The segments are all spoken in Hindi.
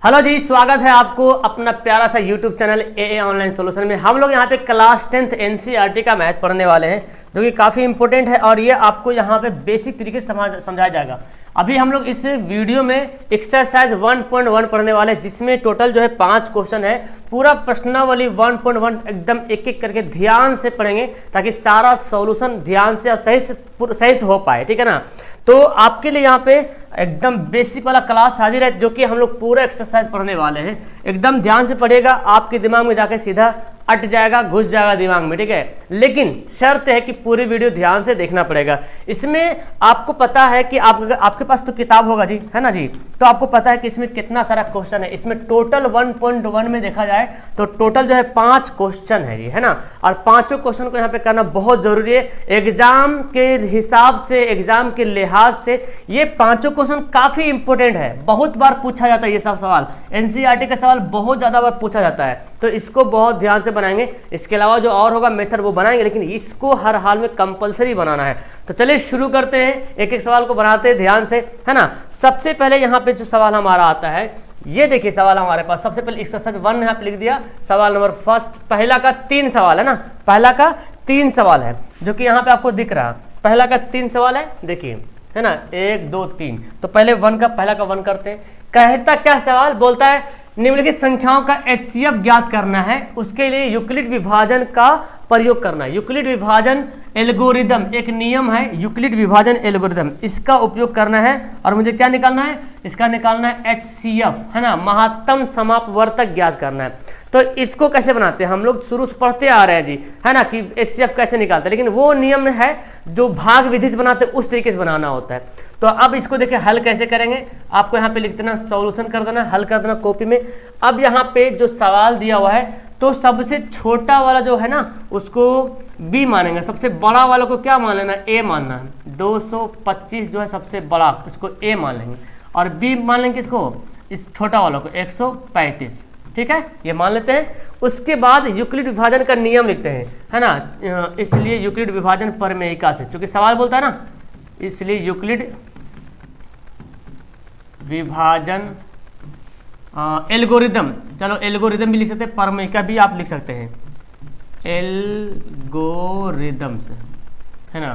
हेलो जी, स्वागत है आपको अपना प्यारा सा यूट्यूब चैनल ए ऑनलाइन सोल्यूशन में। हम लोग यहाँ पे क्लास 10th एनसीईआरटी का मैथ पढ़ने वाले हैं जो कि काफ़ी इंपॉर्टेंट है और ये आपको यहाँ पे बेसिक तरीके से समझाया जाएगा। अभी हम लोग इस वीडियो में एक्सरसाइज 1.1 पढ़ने वाले हैं जिसमें टोटल जो है 5 क्वेश्चन है। पूरा प्रश्नावली 1.1 एकदम एक एक करके ध्यान से पढ़ेंगे ताकि सारा सॉल्यूशन ध्यान से और सही से हो पाए, ठीक है ना। तो आपके लिए यहाँ पे एकदम बेसिक वाला क्लास हाजिर है जो कि हम लोग पूरा एक्सरसाइज पढ़ने वाले हैं। एकदम ध्यान से पढ़िएगा, आपके दिमाग में जाके सीधा अट जाएगा, घुस जाएगा दिमाग में, ठीक है। लेकिन शर्त है कि पूरी वीडियो ध्यान से देखना पड़ेगा। इसमें आपको पता है कि आपके पास तो किताब होगा जी, है ना जी, तो आपको पता है कि इसमें कितना सारा क्वेश्चन है। इसमें टोटल 1.1 में देखा जाए तो टोटल जो है 5 क्वेश्चन है जी, है ना। और पांचों क्वेश्चन को यहाँ पे करना बहुत जरूरी है। एग्जाम के हिसाब से, एग्जाम के लिहाज से ये पांचों क्वेश्चन काफी इंपॉर्टेंट है। बहुत बार पूछा जाता है ये सब सवाल, एनसीईआरटी का सवाल बहुत ज्यादा बार पूछा जाता है, तो इसको बहुत ध्यान से बनाएंगे। इसके अलावा जो और होगा मेथड वो बनाएंगे, लेकिन इसको हर हाल में कंपलसरी बनाना है। तो चलिए शुरू करते हैं, एक एक सवाल को बनाते हैं ध्यान से, है ना। सबसे पहले यहाँ पे जो सवाल हमारा आता है, ये देखिए सवाल हमारे पास। सबसे पहले एक्सरसाइज 1 यहाँ पे लिख दिया, सवाल नंबर फर्स्ट। पहला का 3 सवाल है ना, पहला का 3 सवाल है जो कि यहाँ पे आपको दिख रहा है। पहला का 3 सवाल है, देखिए, है ना, 1 2 3। तो पहले पहला का 1 करते हैं। कहता क्या सवाल बोलता है, निम्नलिखित संख्याओं का एचसीएफ ज्ञात करना है, उसके लिए यूक्लिड विभाजन का प्रयोग करना है। यूक्लिड विभाजन एल्गोरिदम एक नियम है, यूक्लिड विभाजन एल्गोरिदम, इसका उपयोग करना है। और मुझे क्या निकालना है, इसका निकालना है एचसीएफ, है ना, महत्तम समापवर्तक ज्ञात करना है। तो इसको कैसे बनाते हैं, हम लोग शुरू से पढ़ते आ रहे हैं जी, है ना, कि एचसीएफ कैसे निकालते हैं, लेकिन वो नियम है जो भाग विधि से बनाते हैं उस तरीके से बनाना होता है। तो अब इसको देखिए हल कैसे करेंगे, आपको यहाँ पे लिख देना, सॉल्यूशन कर देना, हल कर देना कॉपी में। अब यहाँ पे जो सवाल दिया हुआ है तो सबसे छोटा वाला जो है ना उसको बी मानेंगे, सबसे बड़ा वाला को क्या मान लेना, ए मानना है। 225 जो है सबसे बड़ा, इसको ए मान लेंगे, और बी मान लेंगे इसको, इस छोटा वाला को 135, ठीक है, ये मान लेते हैं। उसके बाद यूक्लिड विभाजन का नियम लिखते हैं, है ना, इसलिए यूक्लिड विभाजन प्रमेयिका से, चूंकि सवाल बोलता है ना, इसलिए यूक्लिड विभाजन एल्गोरिदम, चलो एल्गोरिदम भी लिख सकते हैं, प्रमेयिका भी आप लिख सकते हैं, एल्गोरिदम से, है ना।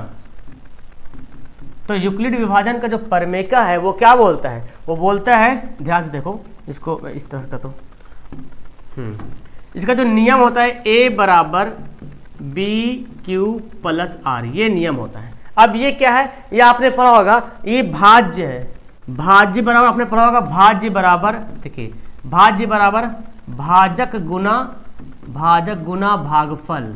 तो यूक्लिड विभाजन का जो प्रमेयिका है वो क्या बोलता है, वो बोलता है, ध्यान से देखो इसको इस तरह का, तो इसका जो नियम होता है ए बराबर बी क्यू प्लस आर, ये नियम होता है। अब ये क्या है, ये आपने पढ़ा होगा, ये भाज्य है, भाज्य बराबर आपने पढ़ा होगा, भाज्य बराबर, देखिए भाज्य बराबर भाजक गुना भागफल,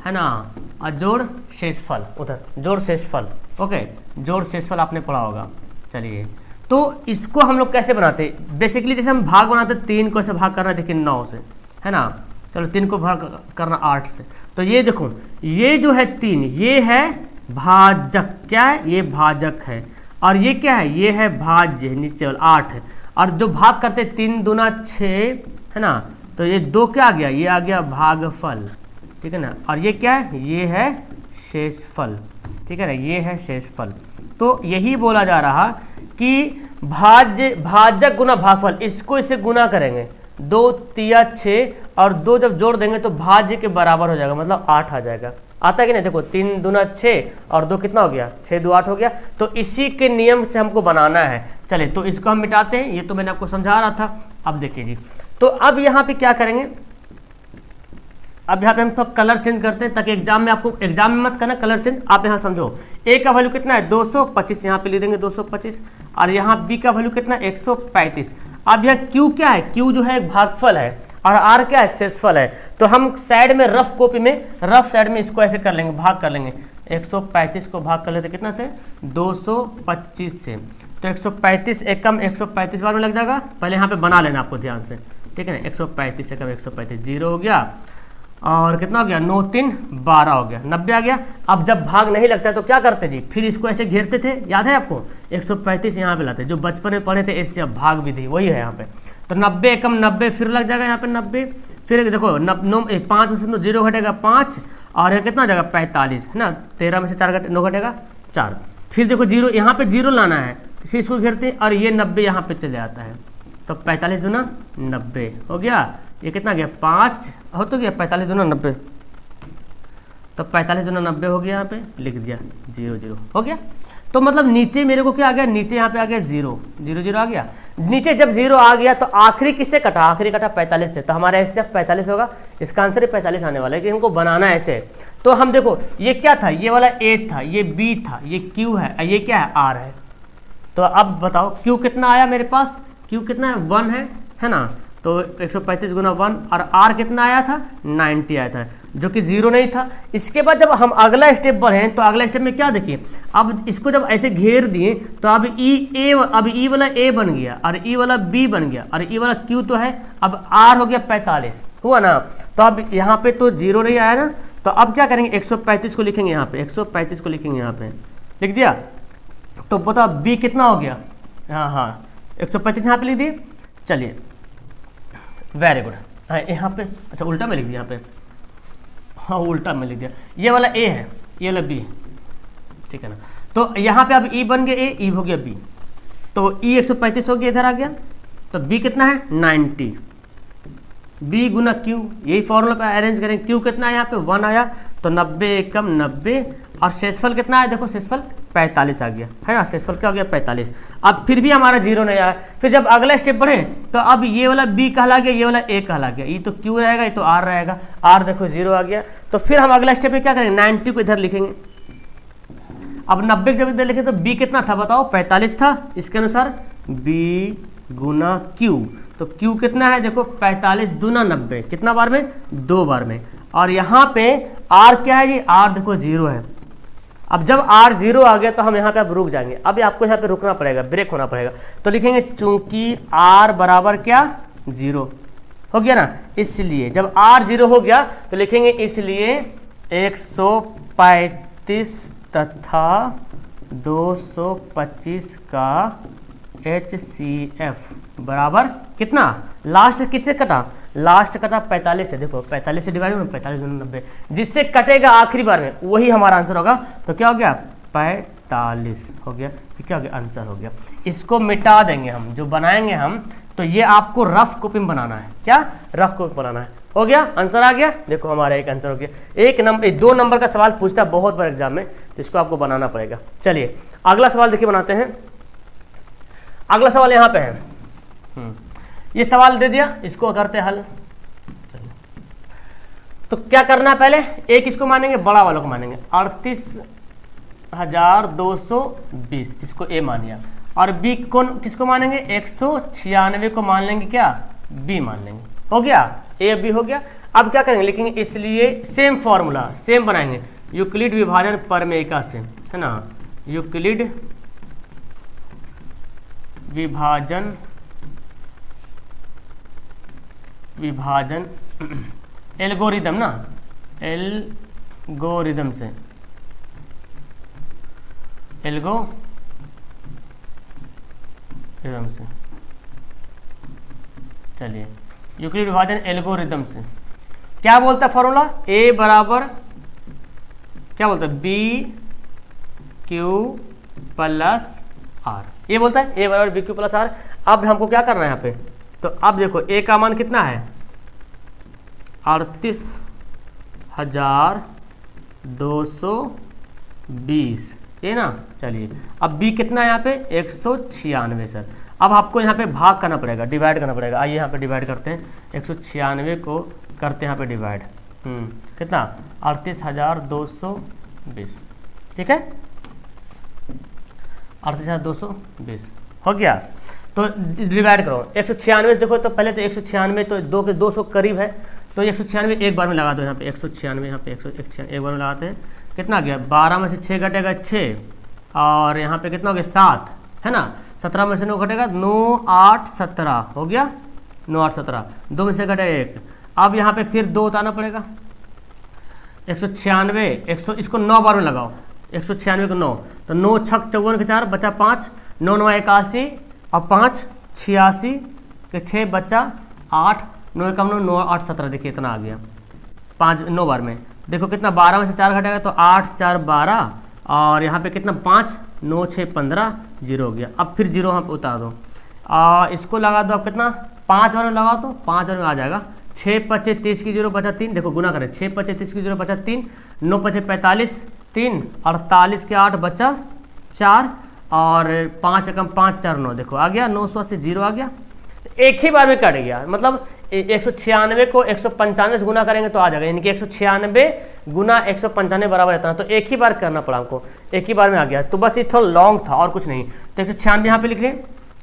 है ना, और जोड़ शेषफल, उधर जोड़ शेषफल, ओके, जोड़ शेषफल आपने पढ़ा होगा। चलिए, तो इसको हम लोग कैसे बनाते हैं, बेसिकली जैसे हम भाग बनाते हैं, 3 को ऐसे भाग करना है, देखिए 9 से, है ना, चलो 3 को भाग करना 8 से। तो ये देखो, ये जो है 3, ये है भाजक, क्या है, ये भाजक है, और ये क्या है, ये है भाज्य, नीचे वाला 8 है। और जो भाग करते 3 दूना 6, है ना, तो ये 2 क्या आ गया, ये आ गया भागफल, ठीक है ना, और ये क्या है, ये है शेषफल, ठीक है ना, ये है शेषफल। तो यही बोला जा रहा कि भाजक गुना भागफल, इसको इसे गुना करेंगे, 2 तिया 6, और 2 जब जोड़ देंगे तो भाज्य के बराबर हो जाएगा, मतलब 8 आ जाएगा। आता है कि नहीं, देखो 3 दूना 6 और 2 कितना हो गया, 6 2 8 हो गया। तो इसी के नियम से हमको बनाना है। चलिए, तो इसको हम मिटाते हैं, ये तो मैंने आपको समझा रहा था। अब देखिए जी, तो अब यहाँ पे क्या करेंगे, अब यहाँ पे हम तो कलर चेंज करते हैं ताकि एग्जाम में आपको, एग्जाम में मत करना कलर चेंज, आप यहाँ समझो। ए का वैल्यू कितना है, 225, यहाँ पे लिख देंगे 225, और यहाँ बी का वैल्यू कितना है, 135। अब यहाँ क्यू क्या है, क्यू जो है एक भागफल है, और आर क्या है, शेषफल है। तो हम साइड में रफ कॉपी में, रफ साइड में इसको ऐसे कर लेंगे, भाग कर लेंगे, 135 को भाग कर लेते कितना से, 225 से। तो 135 एकम 135 बार में लग जाएगा, पहले यहाँ पे बना लेना आपको ध्यान से, ठीक है ना। 135 एकम 135, 0 हो गया, और कितना हो गया, 9 3 12 हो गया, 90 आ गया। अब जब भाग नहीं लगता है तो क्या करते जी, फिर इसको ऐसे घेरते थे, याद है आपको, 135 यहाँ पे लाते, जो बचपन में पढ़े थे इससे भाग विधि, वही है यहाँ पे। तो 90 एकम 90, फिर लग जाएगा यहाँ पे 90, फिर देखो 5 में से 0 घटेगा 5, और यहाँ कितना हो जाएगा 45, है ना, 13 में से 4 9 घटेगा 4। फिर देखो 0, यहाँ पे 0 लाना है, फिर इसको घेरते हैं, और ये 90 यहाँ पे चले आता है, तो 45 दूना 90 हो गया। ये कितना गया 5 हो तो गया 45 दूना 90, तो 45 दूना 90 हो गया, यहाँ पे लिख दिया 0 0 हो गया। तो मतलब नीचे मेरे को क्या आ गया, नीचे यहाँ पे आ गया 0 0 0 आ गया। नीचे जब 0 आ गया तो आखिरी किससे कटा, आखिरी कटा 45 से, तो हमारा HCF 45 होगा। इसका आंसर 45 आने वाला है कि हमको बनाना है ऐसे। तो हम देखो ये क्या था, ये वाला A था, ये B था, ये Q है, ये क्या है R है। तो अब बताओ Q कितना आया मेरे पास, Q कितना है 1 है ना। तो 135 गुना 1 और R कितना आया था 90 आया था, जो कि 0 नहीं था। इसके बाद जब हम अगला स्टेप बढ़े तो अगला स्टेप में क्या देखिए, अब इसको जब ऐसे घेर दिए तो अब E वाला A बन गया और E वाला B बन गया और E वाला Q तो है, अब R हो गया 45 हुआ ना। तो अब यहाँ पे तो 0 नहीं आया ना, तो अब क्या करेंगे 135 को लिखेंगे यहाँ पे, 135 को लिखेंगे यहाँ पे, लिख दिया। तो बताओ B कितना हो गया, हाँ 135 यहाँ पे लिख दिए। चलिए वेरी गुड, हाँ यहाँ पे अच्छा उल्टा में लिख दिया यहाँ पे, हाँ उल्टा में लिख दिया। ये वाला A है, ये वाला B, ठीक है ना। तो यहाँ पे अब E बन गया A, E हो गया B, तो E 135 हो गया, इधर आ गया। तो B कितना है 90, B गुना Q, यही फॉर्मूला पे अरेंज करें। Q कितना है यहाँ पे 1 आया, तो 90 एकम 90 और शेषफल कितना है, देखो शेषफल 45 आ गया है ना, शेषफल क्या हो गया 45। अब फिर भी हमारा 0 नहीं आया। फिर जब अगला स्टेप बढ़े तो अब ये वाला B कहला गया, ये वाला A कहला गया, ये तो Q रहेगा, ये तो R रहेगा, R देखो 0 आ गया। तो फिर हम अगला स्टेप में क्या करेंगे 90 को इधर लिखेंगे। अब 90 जब इधर लिखे तो B कितना था बताओ 45 था, इसके अनुसार B गुना Q, तो Q कितना है देखो 45 दूना 90, कितना बार में 2 बार में। और यहाँ पे R क्या है, ये R देखो 0 है। अब जब R 0 आ गया तो हम यहाँ पे अब रुक जाएंगे, अब आपको यहाँ पे रुकना पड़ेगा, ब्रेक होना पड़ेगा। तो लिखेंगे चूंकि R बराबर क्या 0 हो गया ना, इसलिए जब R 0 हो गया तो लिखेंगे इसलिए 135 तथा 225 का HCF बराबर कितना, लास्ट किससे कटा, लास्ट कटा 45 से, देखो 45 से डिवाइड हो 45 90, जिससे कटेगा आखिरी बार में वही हमारा आंसर होगा। तो क्या हो गया 45 हो गया, क्या हो गया आंसर हो गया। इसको मिटा देंगे हम, जो बनाएंगे हम, तो ये आपको रफ कॉपी में बनाना है, क्या रफ कॉपी बनाना है। हो गया आंसर आ गया, देखो हमारा एक आंसर हो गया। एक नंबर 2 नंबर का सवाल पूछता है बहुत बार एग्जाम में, तो इसको आपको बनाना पड़ेगा। चलिए अगला सवाल देखिए बनाते हैं। अगला सवाल यहाँ पे है, ये सवाल दे दिया, इसको करते हल। चलिए तो क्या करना है, पहले एक इसको मानेंगे, बड़ा वालों को मानेंगे 38,220, इसको A मान लिया। और B कौन किसको मानेंगे 196 को मान लेंगे, क्या B मान लेंगे। हो गया A B हो गया। अब क्या करेंगे लिखेंगे, इसलिए सेम फॉर्मूला सेम बनाएंगे, यूक्लिड विभाजन परमेयिका से, है ना, यूक्लिड विभाजन एल्गोरिदम ना, एल्गोरिदम से, एल्गोरिदम से। चलिए यूक्लिड विभाजन एल्गोरिदम से क्या बोलता है फॉर्मूला, A बराबर क्या बोलता है BQ प्लस R, ये बोलता है A बराबर BQ प्लस R। अब हमको क्या करना है यहाँ पे, तो अब देखो A का मान कितना है 38,220, ये ना। चलिए अब B कितना है यहाँ पे 196 सर। अब आपको यहाँ पे भाग करना पड़ेगा, डिवाइड करना पड़ेगा। आइए यहाँ पे डिवाइड करते हैं, 196 को करते हैं यहाँ पे डिवाइड, कितना 38,220, ठीक है 38,220 हो गया। तो डिवाइड करो 196, देखो तो पहले तो 196 तो 2 के 200 करीब है, तो 196 एक बार में लगा दो यहाँ पे, 196 यहाँ पे 196 एक बार में लगाते हैं, कितना गया 12 में से 6 घटेगा 6, और यहाँ पे कितना हो गया 7, है ना, 17 में से 9 घटेगा 9 8 17 हो गया, 9 8 17, 2 में से घटेगा 1। अब यहाँ पे फिर 2 उतारना पड़ेगा, 196 इसको 9 बार में लगाओ, 196 को 9, तो 9 छक 54 के 4 बचा 5, 9 9 81 और 5 86 के 6 बचा 8, 9 कम 9 9 8 17, देखिए इतना आ गया 5 9 बार में। देखो कितना 12 में से 4 घटेगा तो 8 4 12, और यहाँ पे कितना 5 9 6 15, 0 हो गया। अब फिर 0 यहाँ पे उतार दो, इसको लगा दो आप कितना, 5 बार में लगाओ तो 5 बार में आ जाएगा। 6 5 30 की 0 बचा 3, देखो गुना करें, 6 5 30 की 0 बचा 3, 9 5 45 3, 48 के 8 बचा 4, और 5 एकम 5 4 9, देखो आ गया 980 0 आ गया। एक ही बार में कट गया, मतलब 196 को 195 से गुना करेंगे तो आ जाएगा, यानी कि 196 गुना 195 बराबर इतना, तो एक ही बार करना पड़ा हमको, एक ही बार में आ गया। तो बस ये थोड़ा लॉन्ग था और कुछ नहीं। तो 196 यहाँ पे लिख लिए,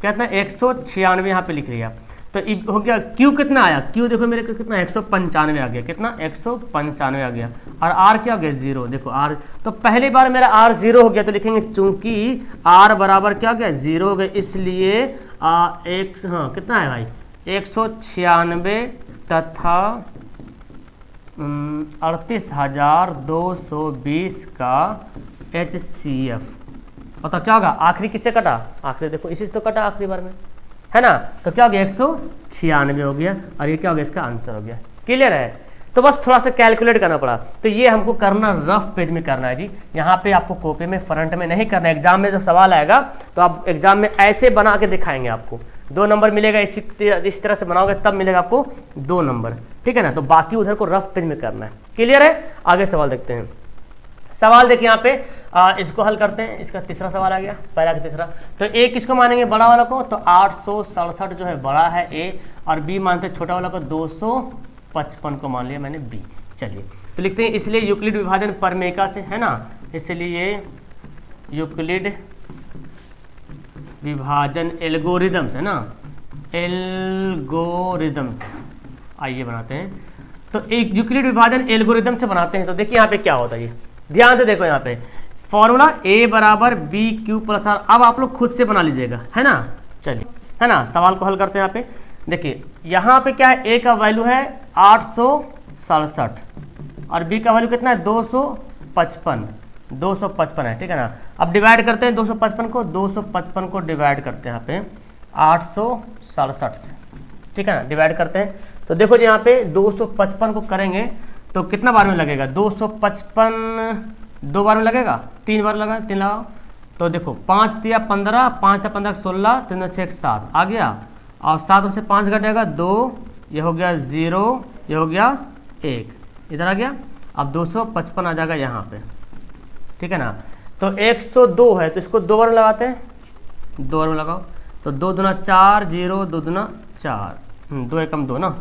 कितना 196 यहाँ पे लिख लिया। तो हो गया क्यू कितना आया, क्यू देखो मेरे को कितना 195 आ गया, कितना 195 आ गया। और आर क्या हो गया 0, देखो आर, तो पहली बार मेरा आर 0 हो गया, तो लिखेंगे चूंकि आर बराबर क्या हो गया 0 हो गया, इसलिए कितना है भाई 196 तथा 38,220 का HCF। पता क्या होगा, आखिरी किससे कटा, आखिरी देखो इसी से तो कटा आखिरी बार में, है ना। तो क्या हो गया 196 हो गया, और ये क्या हो गया इसका आंसर हो गया। क्लियर है। तो बस थोड़ा सा कैलकुलेट करना पड़ा, तो ये हमको करना रफ पेज में करना है जी, यहाँ पे आपको कॉपी में फ्रंट में नहीं करना है। एग्जाम में जब सवाल आएगा तो आप एग्जाम में ऐसे बना के दिखाएंगे, आपको 2 नंबर मिलेगा। इस तरह से बनाओगे तब मिलेगा आपको 2 नंबर, ठीक है ना। तो बाकी उधर को रफ पेज में करना है। क्लियर है। आगे सवाल देखते हैं। सवाल देखिए यहाँ पे, इसको हल करते हैं। इसका तीसरा सवाल आ गया, पहला का तीसरा। तो ए किसको मानेंगे, बड़ा वाला को, तो 867 जो है बड़ा है ए, और बी मानते हैं छोटा वाला को 255 को मान लिया मैंने बी। चलिए तो लिखते हैं, इसलिए यूक्लिड विभाजन परमेका से, है ना, इसलिए यूक्लिड विभाजन एल्गोरिदम से, ना एल्गोरिदम से, आइए बनाते हैं। तो एक यूक्लिड विभाजन एल्गोरिदम से बनाते हैं। तो देखिए यहाँ पे क्या होता है, ये ध्यान से देखो, यहाँ पे फॉर्मूला a बराबर बी क्यू प्लस आर। अब आप लोग खुद से बना लीजिएगा, है ना। चलिए, है ना, सवाल को हल करते हैं। यहाँ पे देखिए, यहाँ पे क्या है, a का वैल्यू है 867 और b का वैल्यू कितना है 255 है, ठीक है ना। अब डिवाइड करते हैं 255 को डिवाइड करते हैं यहाँ पे 867 से, ठीक है ना, डिवाइड करते हैं। तो देखो जी, यहाँ पे 255 को करेंगे तो कितना बार में लगेगा, 255 2 बार में लगेगा, 3 बार लगा, 3 लगाओ। तो देखो 5 तिया 15, 5 तिया 15 16, 3 6 7 आ गया, और 7 में से 5 घटेगा 2, ये हो गया 0, ये हो गया 1, इधर आ गया। अब 255 आ जाएगा यहाँ पे, ठीक है ना। तो 102 है, तो इसको 2 बार में लगाते हैं, 2 बार में लगाओ। तो 2 दूना 4, 0 2 दूना 4, 2 एकम 2 ना,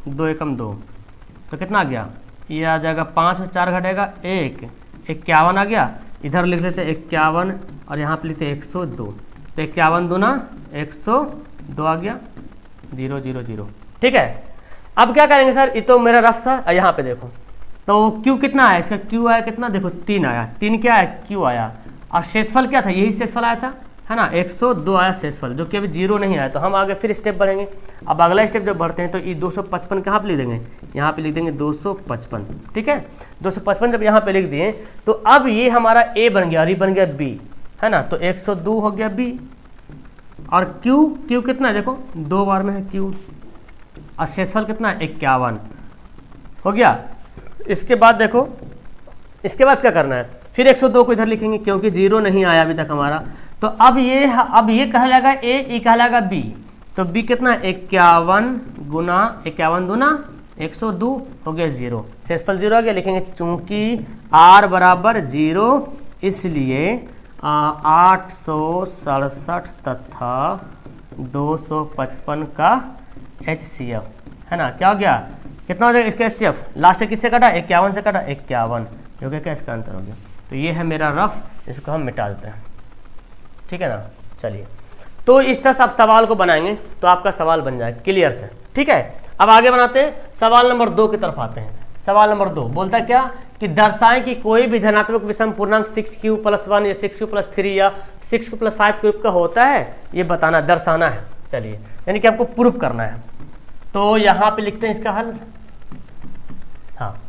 2 एकम 2, तो कितना आ गया, ये आ जाएगा 5 में 4 घटेगा 1, 51 आ गया। इधर लिख लेते 51 और यहाँ पे लिखते 102, तो 51 दूना 102 आ गया, 0 0 0, ठीक है। अब क्या करेंगे सर, ये तो मेरा रफ था। यहाँ पे देखो, तो क्यू कितना आया, इसका क्यू आया कितना, देखो 3 आया, 3 क्या है क्यू आया, और शेषफल क्या था, यही शेषफल आया था, है ना, 102 आया शेषफल, जो कि अभी 0 नहीं आया। तो हम आगे फिर स्टेप बढ़ेंगे। अब अगला स्टेप जब बढ़ते हैं तो ये 255 कहाँ पे लिख देंगे, यहाँ पे लिख देंगे 255, ठीक है। 255 जब यहाँ पे लिख दिए तो अब ये हमारा a बन गया और ये बन गया b, है ना। तो 102 हो गया b, और q कितना है, देखो 2 बार में है q, और शेषफल कितना है 51 हो गया। इसके बाद देखो, इसके बाद क्या करना है, फिर 102 को इधर लिखेंगे क्योंकि 0 नहीं आया अभी तक हमारा। तो अब ये कहलाएगा a, ये कहलाएगा b। तो b कितना है 51 गुना 51 दूना 102 हो गया 0, शेषफल 0 आ गया। लिखेंगे चूंकि r बराबर 0, इसलिए 867 तथा 255 का HCF, है ना। क्या हो गया, कितना हो जाएगा इसका HCF, लास्ट किससे कटा, 51 से कटा, 51 हो गया, क्या इसका आंसर हो गया। तो ये है मेरा रफ, इसको हम मिटा देते हैं, ठीक है ना। चलिए, तो इस तरह से आप सवाल को बनाएंगे तो आपका सवाल बन जाए क्लियर से, ठीक है। अब आगे बनाते हैं, सवाल नंबर 2 की तरफ आते हैं। सवाल नंबर 2 बोलता है क्या, कि दर्शाएं कि कोई भी धनात्मक विषम पूर्णांक 6q + 1 या 6q + 3 या 6q + 5 क्यूब का होता है, ये बताना, दर्शाना है। चलिए, यानी कि आपको प्रूफ करना है। तो यहाँ पे लिखते हैं इसका हल। हाँ,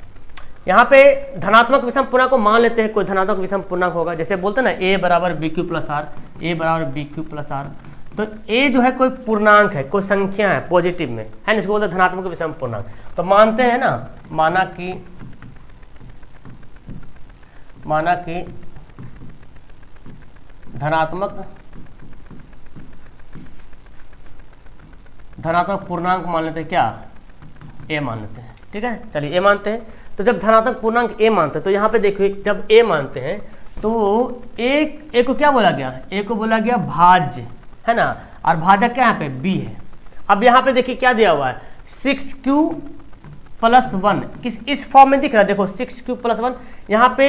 यहाँ पे धनात्मक विषम पूर्णांक को मान लेते हैं, कोई धनात्मक विषम पूर्णांक होगा, जैसे बोलते हैं ना a बराबर bq + r, a बराबर bq + r। तो a जो है कोई पूर्णांक है, कोई संख्या है पॉजिटिव में, है ना, इसको बोलते हैं धनात्मक विषम पूर्णांक। तो मानते हैं ना, माना कि धनात्मक धनात्मक पूर्णांक मान लेते हैं, क्या ए मान लेते हैं, ठीक है। चलिए ए मानते हैं, तो जब धनात्मक पूर्णांक ए मानते हैं तो यहाँ पे देखिए जब ए मानते हैं तो ए को क्या बोला गया, ए को बोला गया भाज्य, है ना, और भाजक क्या यहाँ पे बी है। अब यहाँ पे देखिए क्या दिया हुआ है 6q + 1, किस इस फॉर्म में दिख रहा है, देखो 6q + 1, यहाँ पे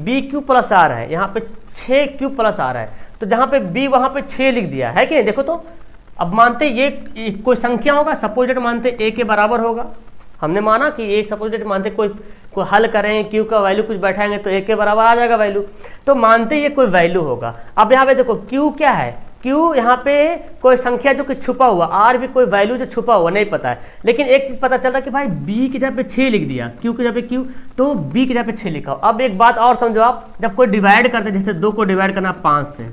bq + r है, यहाँ पे 6q + r है, तो जहाँ पे b वहाँ पे 6 लिख दिया है कि नहीं, देखो तो। अब मानते ये कोई संख्या होगा, सपोजिट मानते a के बराबर होगा, हमने माना कि ये सपोजिट मानते कोई हल करें q का वैल्यू कुछ बैठाएंगे तो a के बराबर आ जाएगा वैल्यू, तो मानते ये कोई वैल्यू होगा। अब यहाँ पे देखो q क्या है, q यहाँ पे कोई संख्या जो कि छुपा हुआ, r भी कोई वैल्यू जो छुपा हुआ नहीं पता है, लेकिन एक चीज़ पता चल रहा है कि भाई b की जगह पे 6 लिख दिया, q की जगह पे q, तो b की जगह पे 6 लिखा हो। अब एक बात और समझो आप, जब कोई डिवाइड करते हैं, जैसे 2 को डिवाइड करना 5 से,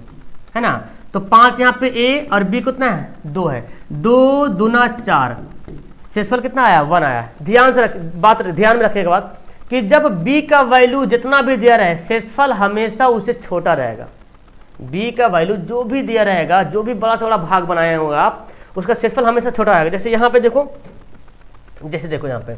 है ना, तो 5 यहाँ पे a और b कितना है 2 है, 2 दूना 4, शेषफल कितना आया 1 आया। ध्यान से ध्यान में रखिएगा बात कि जब b का वैल्यू जितना भी दिया रहे शेषफल हमेशा उससे छोटा रहेगा। b का वैल्यू जो भी दिया रहेगा, जो भी बड़ा से बड़ा भाग बनाए होगा आप, उसका शेषफल हमेशा छोटा रहेगा। जैसे यहाँ पे देखो, जैसे देखो यहाँ पे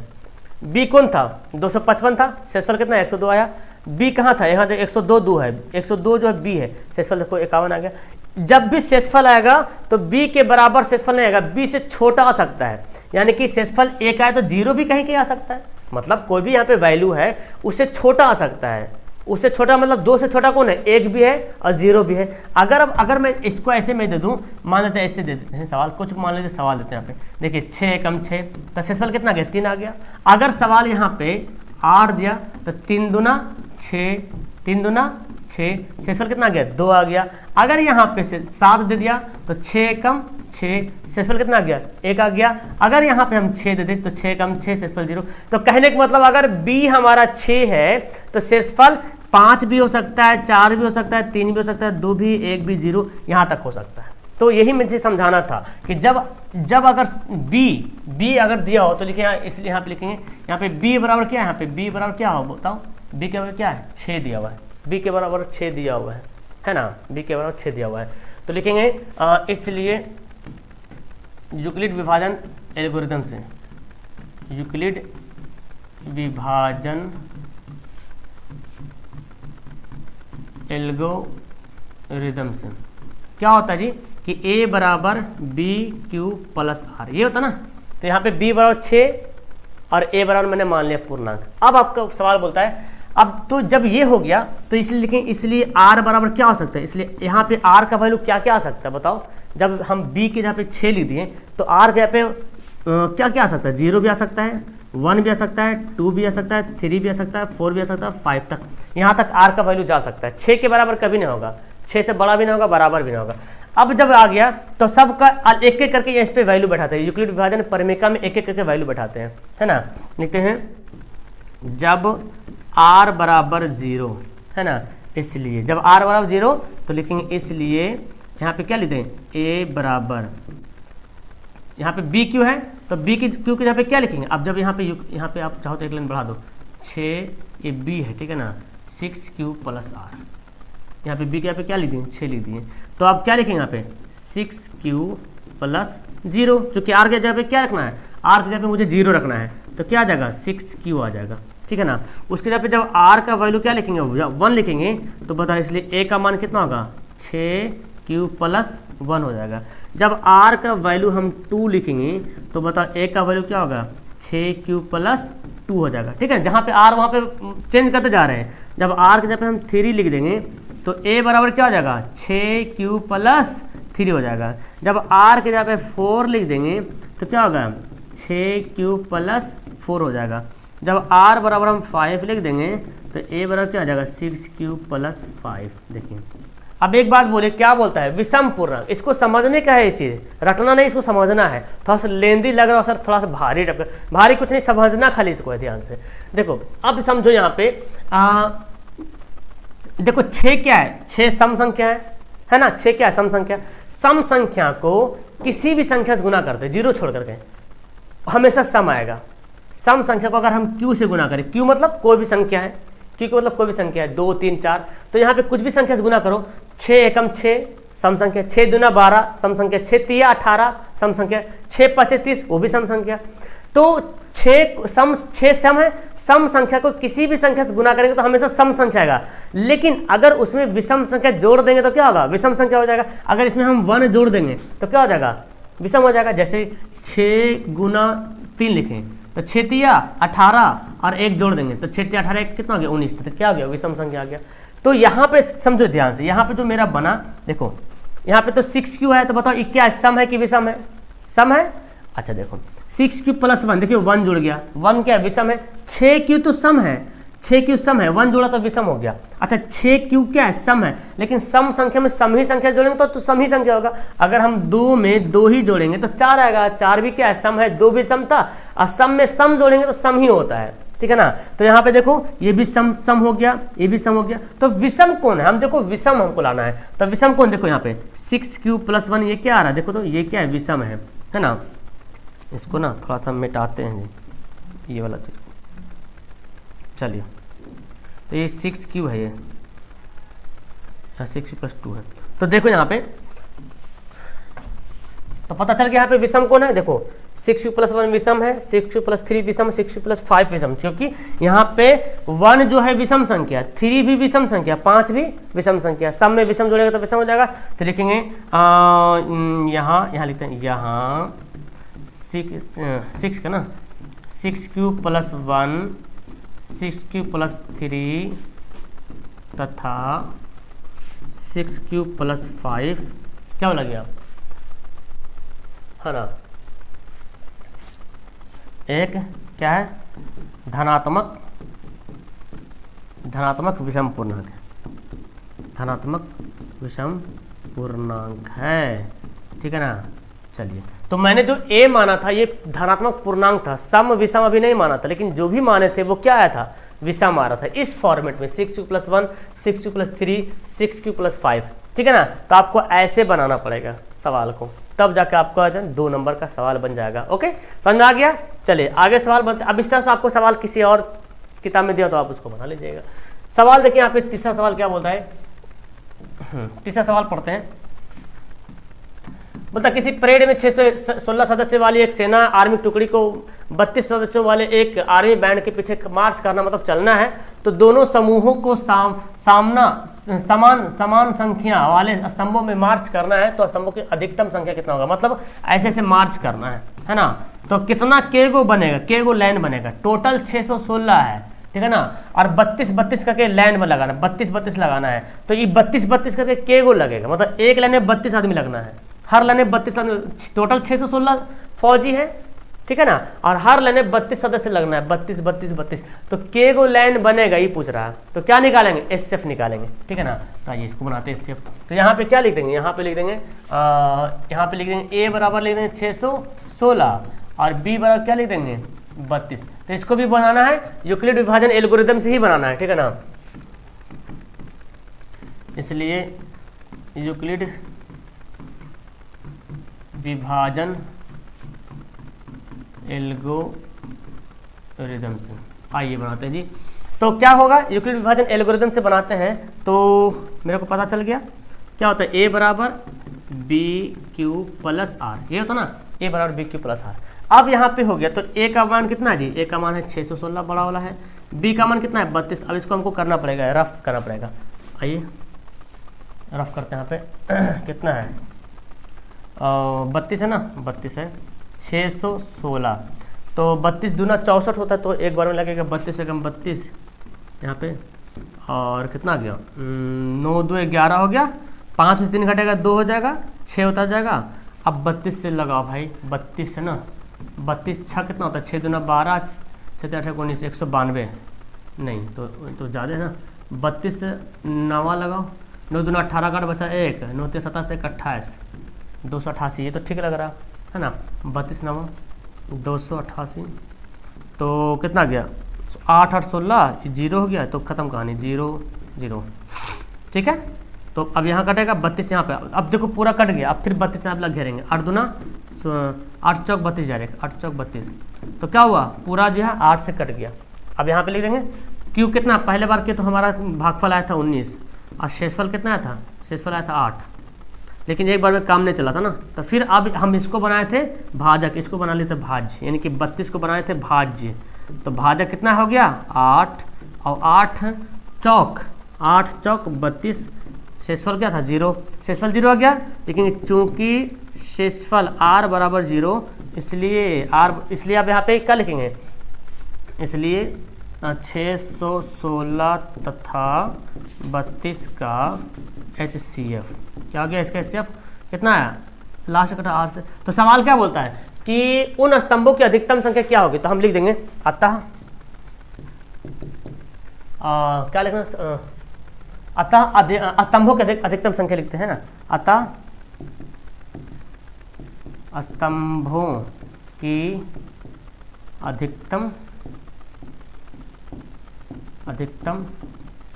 b कौन था 255 था, शेषफल कितना 102 आया। b कहाँ था, यहाँ देखो 102 है, 102 जो है b है, शेषफल देखो 51 आ गया। जब भी शेषफल आएगा तो b के बराबर शेषफल नहीं आएगा, b से छोटा आ सकता है, यानी कि शेषफल 1 आए तो 0 भी कहीं आ सकता है, मतलब कोई भी यहाँ पे वैल्यू है उससे छोटा आ सकता है। उससे छोटा मतलब 2 से छोटा कौन है, 1 भी है और 0 भी है। अगर मैं इसको ऐसे में दे दूं, मान लेते हैं ऐसे दे देते हैं सवाल, कुछ मान लेते सवाल देते हैं यहाँ पे, देखिए 6 कम 6, तो शेषफल कितना गया 3 आ गया। अगर सवाल यहाँ पे 8 दिया तो 3 दूना 6, 3 दूना 6, शेषफल कितना गया 2 आ गया। अगर यहाँ पे 7 दे दिया तो 6 कम 6, शेषफल कितना आ गया 1 आ गया। अगर यहाँ पे हम 6 दे दें तो 6 कम 6, शेषफल 0। तो कहने का मतलब अगर b हमारा 6 है तो शेषफल 5 भी हो सकता है, 4 भी हो सकता है, 3 भी हो सकता है, 2 भी, 1 भी, 0 यहाँ तक हो सकता है। तो यही मुझे समझाना था कि जब अगर b अगर दिया हो तो लिखे यहाँ, इसलिए यहाँ पे लिखेंगे यहाँ पे b बराबर क्या है, यहाँ पे b बराबर क्या हो बताओ, b के बराबर क्या है 6 दिया हुआ है, b के बराबर 6 दिया हुआ है ना, b के बराबर 6 दिया हुआ है। तो लिखेंगे इसलिए यूक्लिड विभाजन एल्गोरिथम से, यूक्लिड विभाजन एल्गोरिथम से क्या होता है जी कि a बराबर bq + r, ये होता ना। तो यहाँ पे b बराबर 6 और a बराबर मैंने मान लिया पूर्णांक। अब आपका सवाल बोलता है, अब तो जब ये हो गया तो इसलिए लिखें, इसलिए r बराबर क्या हो सकता है, इसलिए यहाँ पे r का वैल्यू क्या क्या आ सकता है बताओ। जब हम b के जहाँ पे 6 लिख दिए तो r के यहाँ पे क्या क्या आ सकता है, 0 भी आ सकता है, 1 भी आ सकता है, 2 भी आ सकता है, 3 भी आ सकता है, 4 भी आ सकता है, 5 तक, यहाँ तक r का वैल्यू जा सकता है। 6 के बराबर कभी नहीं होगा, 6 से बड़ा भी नहीं होगा, बराबर भी नहीं होगा। अब जब आ गया तो सबका एक एक करके इस पे वैल्यू बैठाते हैं, यूक्लिड विभाजन परिमेका में एक एक करके वैल्यू बैठाते हैं, है ना। लिखते हैं जब r बराबर 0, है ना, इसलिए जब r बराबर 0 तो लिखेंगे, इसलिए यहाँ पे क्या लिखते हैं a बराबर, यहाँ पे b क्यू है तो b की क्यू की जगह पे क्या लिखेंगे। अब जब यहाँ पे आप चाहो तो एक लाइन बढ़ा दो, 6 ये b है, ठीक है ना, 6q + r, यहाँ पे b के यहाँ पे क्या लिख दिए 6 लिख दिए। तो आप क्या लिखेंगे यहाँ पे 6q + 0, चूँकि r के जगह पे क्या रखना है, r के जगह पे मुझे 0 रखना है, तो क्या आ जाएगा 6q आ जाएगा, ठीक है ना। उसके जगह पे जब r का वैल्यू क्या लिखेंगे 1 लिखेंगे, तो बताओ इसलिए a का मान कितना होगा 6q + 1 हो जाएगा। जब r का वैल्यू हम 2 लिखेंगे तो बताओ a का वैल्यू क्या होगा 6q + 2 हो जाएगा, ठीक है। जहाँ पे r वहाँ पे चेंज करते जा रहे हैं, जब r के जगह पे हम 3 लिख देंगे तो a बराबर क्या हो जाएगा 6q + 3 हो जाएगा। जब r के जगह पे 4 लिख देंगे तो क्या होगा 6q + 4 हो जाएगा। जब r बराबर हम 5 लिख देंगे तो a बराबर क्या हो जाएगा 6q + 5। देखिए अब एक बात बोले, क्या बोलता है विषम पूर्णांक, इसको समझने का है, ये चीज़ रटना नहीं, इसको समझना है। थोड़ा सा लेंदी लग रहा है सर, थोड़ा सा भारी भारी कुछ नहीं, समझना खाली इसको है ध्यान से। देखो अब समझो यहाँ पे देखो 6 क्या है, 6 सम संख्या है ना, 6 क्या है सम संख्या। सम संख्या को किसी भी संख्या से गुना करते, 0 छोड़ करके, हमेशा सम आएगा। सम संख्या को अगर हम q से गुना करें, q मतलब कोई भी संख्या है, q का मतलब कोई भी संख्या है, 2 3 4, तो यहाँ पे कुछ भी संख्या से गुना करो, 6 एकम 6, सम संख्या, 6 दूना 12 सम संख्या, 6 तिया 18 सम संख्या, 6 5 30 वो भी सम संख्या। तो 6 सम है, सम संख्या को किसी भी संख्या से गुना करेंगे तो हमेशा सम संख्या आएगा, लेकिन अगर उसमें विषम संख्या जोड़ देंगे तो क्या होगा, विषम संख्या हो जाएगा। अगर इसमें हम 1 जोड़ देंगे तो क्या हो जाएगा, विषम हो जाएगा। जैसे 6 गुना 3 लिखें तो 6 तिया 18 और 1 जोड़ देंगे तो 6 तिया 18 कितना हो गया 19, तो क्या हो गया, विषम संख्या आ गया। तो यहाँ पे समझो ध्यान से, यहाँ पे जो मेरा बना देखो, यहाँ पे तो 6 क्यों है, तो बताओ ये क्या है, सम है कि विषम है, सम है। अच्छा देखो 6 क्यू प्लस 1, देखिए 1 जुड़ गया, 1 क्या है, विषम है। 6 क्यू तो सम है, 6 क्यू सम है, 1 जोड़ा तो विषम हो गया। अच्छा 6 क्यू क्या है, सम है, लेकिन सम संख्या में सम ही संख्या जोड़ेंगे तो सम ही संख्या होगा। अगर हम 2 में 2 ही जोड़ेंगे तो 4 आएगा, 4 भी क्या है, सम है, 2 भी सम था, और सम में सम जोड़ेंगे तो सम ही होता है, ठीक है ना। तो यहाँ पे देखो ये भी सम हो गया, ये भी सम हो गया। तो विषम कौन है, हम देखो विषम हमको लाना है, तो विषम कौन, देखो यहाँ पे 6 क्यू प्लस 1 ये क्या आ रहा है, देखो तो ये क्या है, विषम है ना। इसको ना थोड़ा सा मिटाते हैं जी, ये वाला चीज़ को, चलिए। तो ये 6 क्यू है, ये यहाँ 6 प्लस 2 है। तो देखो यहाँ पे तो पता चल गया यहाँ पे विषम कौन है, देखो 6 क्यू प्लस 1 विषम है, 6 क्यू प्लस 3 विषम, 6 क्यू प्लस 5 विषम, क्योंकि यहाँ पे 1 जो है विषम संख्या, 3 भी विषम संख्या, 5 भी विषम संख्या, सब में विषम जोड़ेगा तो विषम हो जाएगा। तो लिखेंगे यहाँ लिखते हैं, यहाँ 6 का ना, 6 क्यू प्लस 1, 6 क्यू प्लस 3 तथा 6 क्यू प्लस 5 क्या बोला गया, है ना, एक क्या है, धनात्मक विषम पूर्णांक है, धनात्मक विषम पूर्णांक है, ठीक है ना। चलिए, तो मैंने जो a माना था ये धनात्मक पूर्णांक था, सम विषम अभी नहीं माना था, लेकिन जो भी माने थे वो क्या आया था, विषम आ रहा था इस फॉर्मेट में, 6 Q plus 1, 6 Q plus 3, 6 Q plus 5, ठीक है ना। तो आपको ऐसे बनाना पड़ेगा सवाल को, तब जाके आपको 2 नंबर का सवाल बन जाएगा। ओके, समझ में आ गया। चलिए आगे सवाल बनते। अब इस तरह से आपको सवाल किसी और किताब में दिया तो आप उसको बना लीजिएगा। सवाल देखिए यहाँ पे तीसरा सवाल क्या बोलता है, तीसरा सवाल पढ़ते हैं। बोलता किसी परेड में 616 सदस्य वाली एक सेना आर्मी टुकड़ी को 32 सदस्यों वाले एक आर्मी बैंड के पीछे मार्च करना, मतलब चलना है, तो दोनों समूहों को समान संख्या वाले स्तंभों में मार्च करना है, तो स्तंभों की अधिकतम संख्या कितना होगा, मतलब ऐसे ऐसे मार्च करना है ना। तो कितना केगो बनेगा, केगो लाइन बनेगा, टोटल 616 है, ठीक है ना, और 32 करके लाइन में लगाना, 32 लगाना है, तो ये 32 करके केगो लगेगा, मतलब एक लाइन में 32 आदमी लगना है, हर लाइन में 32 आदमी, टोटल 616 फौजी है, ठीक है ना, और हर लाइन में 32 सदस्य लगना है, 32, तो केगो लाइन बनेगा ये पूछ रहा है, तो क्या निकालेंगे, एसएफ निकालेंगे, ठीक है ना। तो आइए इसको बनाते हैं एसएफ। तो यहाँ पे क्या लिख देंगे, यहाँ पे लिख देंगे ए बराबर लिख देंगे 616 और बी बराबर क्या लिख देंगे 32। तो इसको भी बनाना है यूक्लिड विभाजन एल्गोरिदम से ही बनाना है, ठीक है ना, इसलिए यूक्लिड विभाजन एल्गोरिदम से, आइए बनाते हैं जी। तो क्या होगा, यूक्लिड विभाजन एल्गोरिदम से बनाते हैं तो मेरे को पता चल गया क्या होता है, ए बराबर बी क्यू प्लस आर, ये होता ना, ए बराबर बी क्यू प्लस आर। अब यहाँ पे हो गया, तो ए का मान कितना है जी, ए का मान है 616 बड़ा वाला है, बी का मान कितना है 32। अब इसको हमको करना पड़ेगा, रफ करना पड़ेगा, आइए रफ करते हैं। यहाँ पे कितना है 32 है ना, 32 है, 616, तो 32 दूना 64 होता है, तो एक बार में लगेगा 32 से कम 32 यहाँ पे, और कितना आ गया 9 2 11 हो गया, 5 से 3 घटेगा 2 हो जाएगा, 6 होता जाएगा। अब 32 से लगाओ भाई, 32 है ना, 32 6 कितना होता है, 6 दूना 12, 6 8 19, 192 नहीं तो ज़्यादा है ना, 32 9 लगाओ, 9 दूना 18 काट बचा 1, 9 3 27 से 28, 288, ये तो ठीक लग रहा है ना, 32 9 288, तो कितना गया 8 8 16, 0 हो गया, तो ख़त्म कहानी, 0 0, ठीक है। तो अब यहाँ कटेगा 32 यहाँ पे, अब देखो पूरा कट गया, अब फिर 32 यहाँ पे लग घेरेंगे, 8 दूना 8 चौक 32 जा रहे, 8 चौक 32, तो क्या हुआ पूरा जो है 8 से कट गया। अब यहाँ पे लिख देंगे क्यू कितना, पहले बार के तो हमारा भागफल आया था 19 और शेषफल कितना आया था, शेषफल आया था 8, लेकिन एक बार में काम नहीं चला था ना, तो फिर अब हम इसको बनाए थे भाजक, इसको बना लेते भाज्य, यानी कि 32 को बनाए थे भाज्य। तो भाजक कितना हो गया 8, और 8 चौक 32, शेषफल क्या था 0, शेषफल 0 आ गया। लेकिन चूंकि शेषफल r बराबर 0, इसलिए आप यहाँ पे क्या लिखेंगे, इसलिए 616 तथा 32 का HCF क्या हो गया, इसका HCF कितना है, लास्ट कटा R से। तो सवाल क्या बोलता है कि उन स्तंभों की अधिकतम संख्या क्या होगी, तो हम लिख देंगे अतः क्या लिखना, अतः स्तंभों की अधिकतम संख्या लिखते हैं ना, अतः स्तंभों की अधिकतम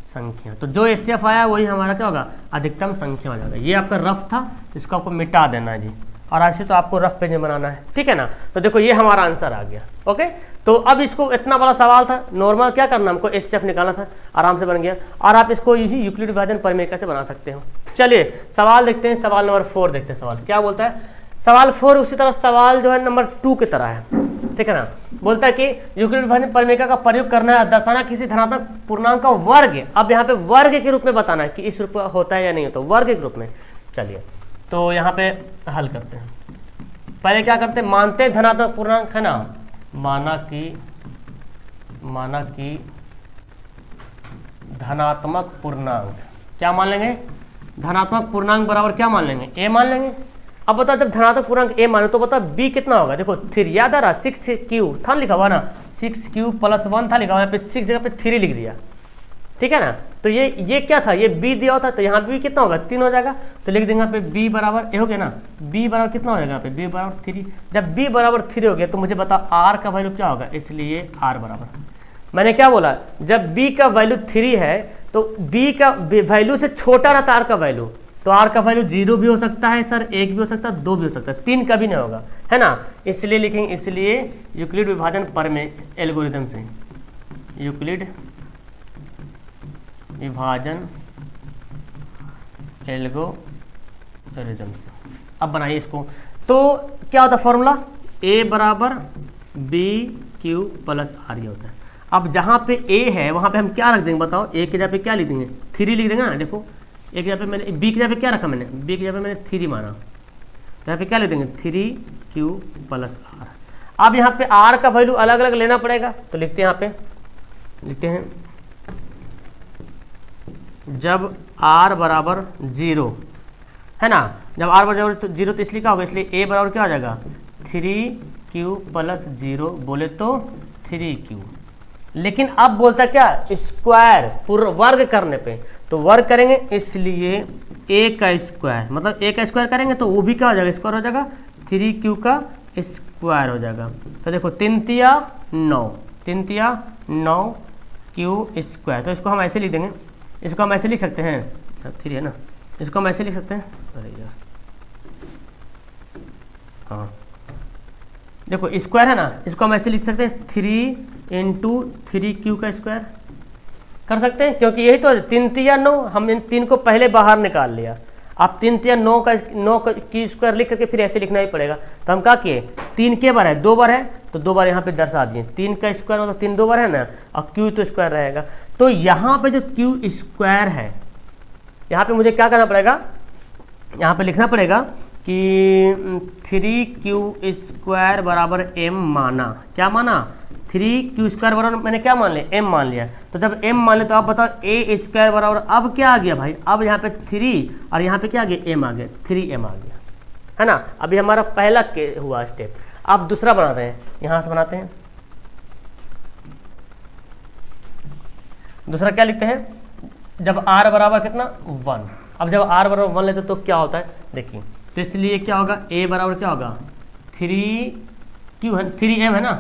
संख्या। तो जो HCF आया वही हमारा क्या होगा, अधिकतम संख्या हो जाएगा। ये आपका रफ था, इसको आपको मिटा देना है जी, और ऐसे तो आपको रफ पेज में बनाना है, ठीक है ना। तो देखो ये हमारा आंसर आ गया। ओके, तो अब इसको इतना बड़ा सवाल था, नॉर्मल क्या करना हमको HCF निकालना था, आराम से बन गया। और आप इसको इसी यूक्लिड विभाजन परिमेय से बना सकते हो। चलिए सवाल देखते हैं, सवाल नंबर 4 देखते हैं। सवाल क्या बोलता है, सवाल 4 उसी तरह सवाल जो है नंबर 2 की तरह है, ठीक है ना। बोलता है कि यूक्लिड विभाजन परिमेय का प्रयोग करना है, दर्शाना किसी धनात्मक पूर्णांक का वर्ग। अब यहाँ पे वर्ग के रूप में बताना है कि इस रूप होता है या नहीं होता, वर्ग के रूप में। चलिए तो यहाँ पे हल करते हैं। पहले क्या करते हैं, मानते हैं धनात्मक पूर्णांक है ना, माना कि धनात्मक पूर्णांक क्या मान लेंगे, धनात्मक पूर्णांक बराबर क्या मान लेंगे, a मान लेंगे। अब बताओ जब धनात्मक पूर्णांक a माने तो बताओ b कितना होगा। देखो 3 याद आ रहा, 6q था लिखा हुआ ना, 6q + 1 था लिखा हुआ, यहाँ पे 6 जगह पे 3 लिख दिया, ठीक है ना। तो ये क्या था, ये b दिया होता, तो यहाँ पे कितना होगा 3 हो जाएगा। तो लिख देंगे यहाँ पे b बराबर ए हो गया ना, b बराबर कितना हो जाएगा यहाँ पे, b बराबर 3। जब b बराबर 3 हो गया तो मुझे बताओ r का वैल्यू क्या होगा, इसलिए r बराबर, मैंने क्या बोला, जब b का वैल्यू 3 है तो b का वैल्यू से छोटा रहता r का वैल्यू, तो r का वैल्यू 0 भी हो सकता है सर, 1 भी हो सकता है, 2 भी हो सकता है, 3 कभी नहीं होगा, है ना। इसलिए लिखेंगे, इसलिए यूक्लिड विभाजन प्रमेय एल्गोरिथम से, यूक्लिड विभाजन एल्गोरिथम से। अब बनाइए इसको, तो क्या होता है फॉर्मूला, a बराबर BQ + R ये होता है। अब जहाँ पे a है वहाँ पे हम क्या रख देंगे बताओ, a की जगह पे क्या लिख देंगे, 3 लिख देंगे ना। देखो a की जगह पे मैंने, b की जगह पे क्या रखा मैंने, b की जगह पे मैंने 3 माना, तो यहाँ पे क्या लिख देंगे 3Q + R। अब यहाँ पे r का वैल्यू अलग अलग लेना पड़ेगा, तो लिखते हैं यहाँ पे, लिखते हैं जब r बराबर 0 है ना, जब r बराबर 0 तो इसलिए क्या होगा, इसलिए a बराबर क्या हो जाएगा 3Q + 0, बोले तो 3Q। लेकिन अब बोलता क्या, स्क्वायर पूरा वर्ग करने पे, तो वर्ग करेंगे इसलिए a का स्क्वायर, मतलब a का स्क्वायर करेंगे तो वो भी क्या हो जाएगा, स्क्वायर हो जाएगा, 3Q का स्क्वायर हो जाएगा। तो देखो 3 तिया 9, 3 तिया 9Q स्क्वायर। तो इसको हम ऐसे लिख देंगे, इसको हम ऐसे लिख सकते हैं, 3 है ना, इसको हम ऐसे लिख सकते हैं, अरे यार हाँ देखो स्क्वायर है ना, इसको हम ऐसे लिख सकते हैं 3 × 3Q का स्क्वायर कर सकते हैं, क्योंकि यही तो 3 तिया 9, हम इन 3 को पहले बाहर निकाल लिया। अब 3 तिया 9 की स्क्वायर लिख करके फिर ऐसे लिखना ही पड़ेगा। तो हम क्या किए, 3 के बार है, 2 बार है, तो 2 बार यहाँ पे दर्शा दिए, 3 का स्क्वायर मतलब 3 2 बार है ना, और Q तो स्क्वायर रहेगा। तो यहाँ पे जो Q स्क्वायर है, यहाँ पे मुझे क्या करना पड़ेगा, यहाँ पे लिखना पड़ेगा कि 3Q स्क्वायर बराबर m माना, क्या माना, 3Q स्क्वायर बराबर मैंने क्या मान लिया, m मान लिया। तो जब m मान लिया तो आप बताओ a स्क्वायर बराबर, अब क्या आ गया भाई, अब यहाँ पे 3 और यहाँ पे क्या आ गया, m आ गया, 3m आ गया, है ना। अभी हमारा पहला के हुआ स्टेप। अब दूसरा बनाते हैं, यहाँ से बनाते हैं। दूसरा क्या लिखते हैं, जब r बराबर कितना 1। अब जब r बराबर 1 लेते तो क्या होता है देखिए, तो इसलिए क्या होगा, a बराबर क्या होगा 3Q है, 3m है ना,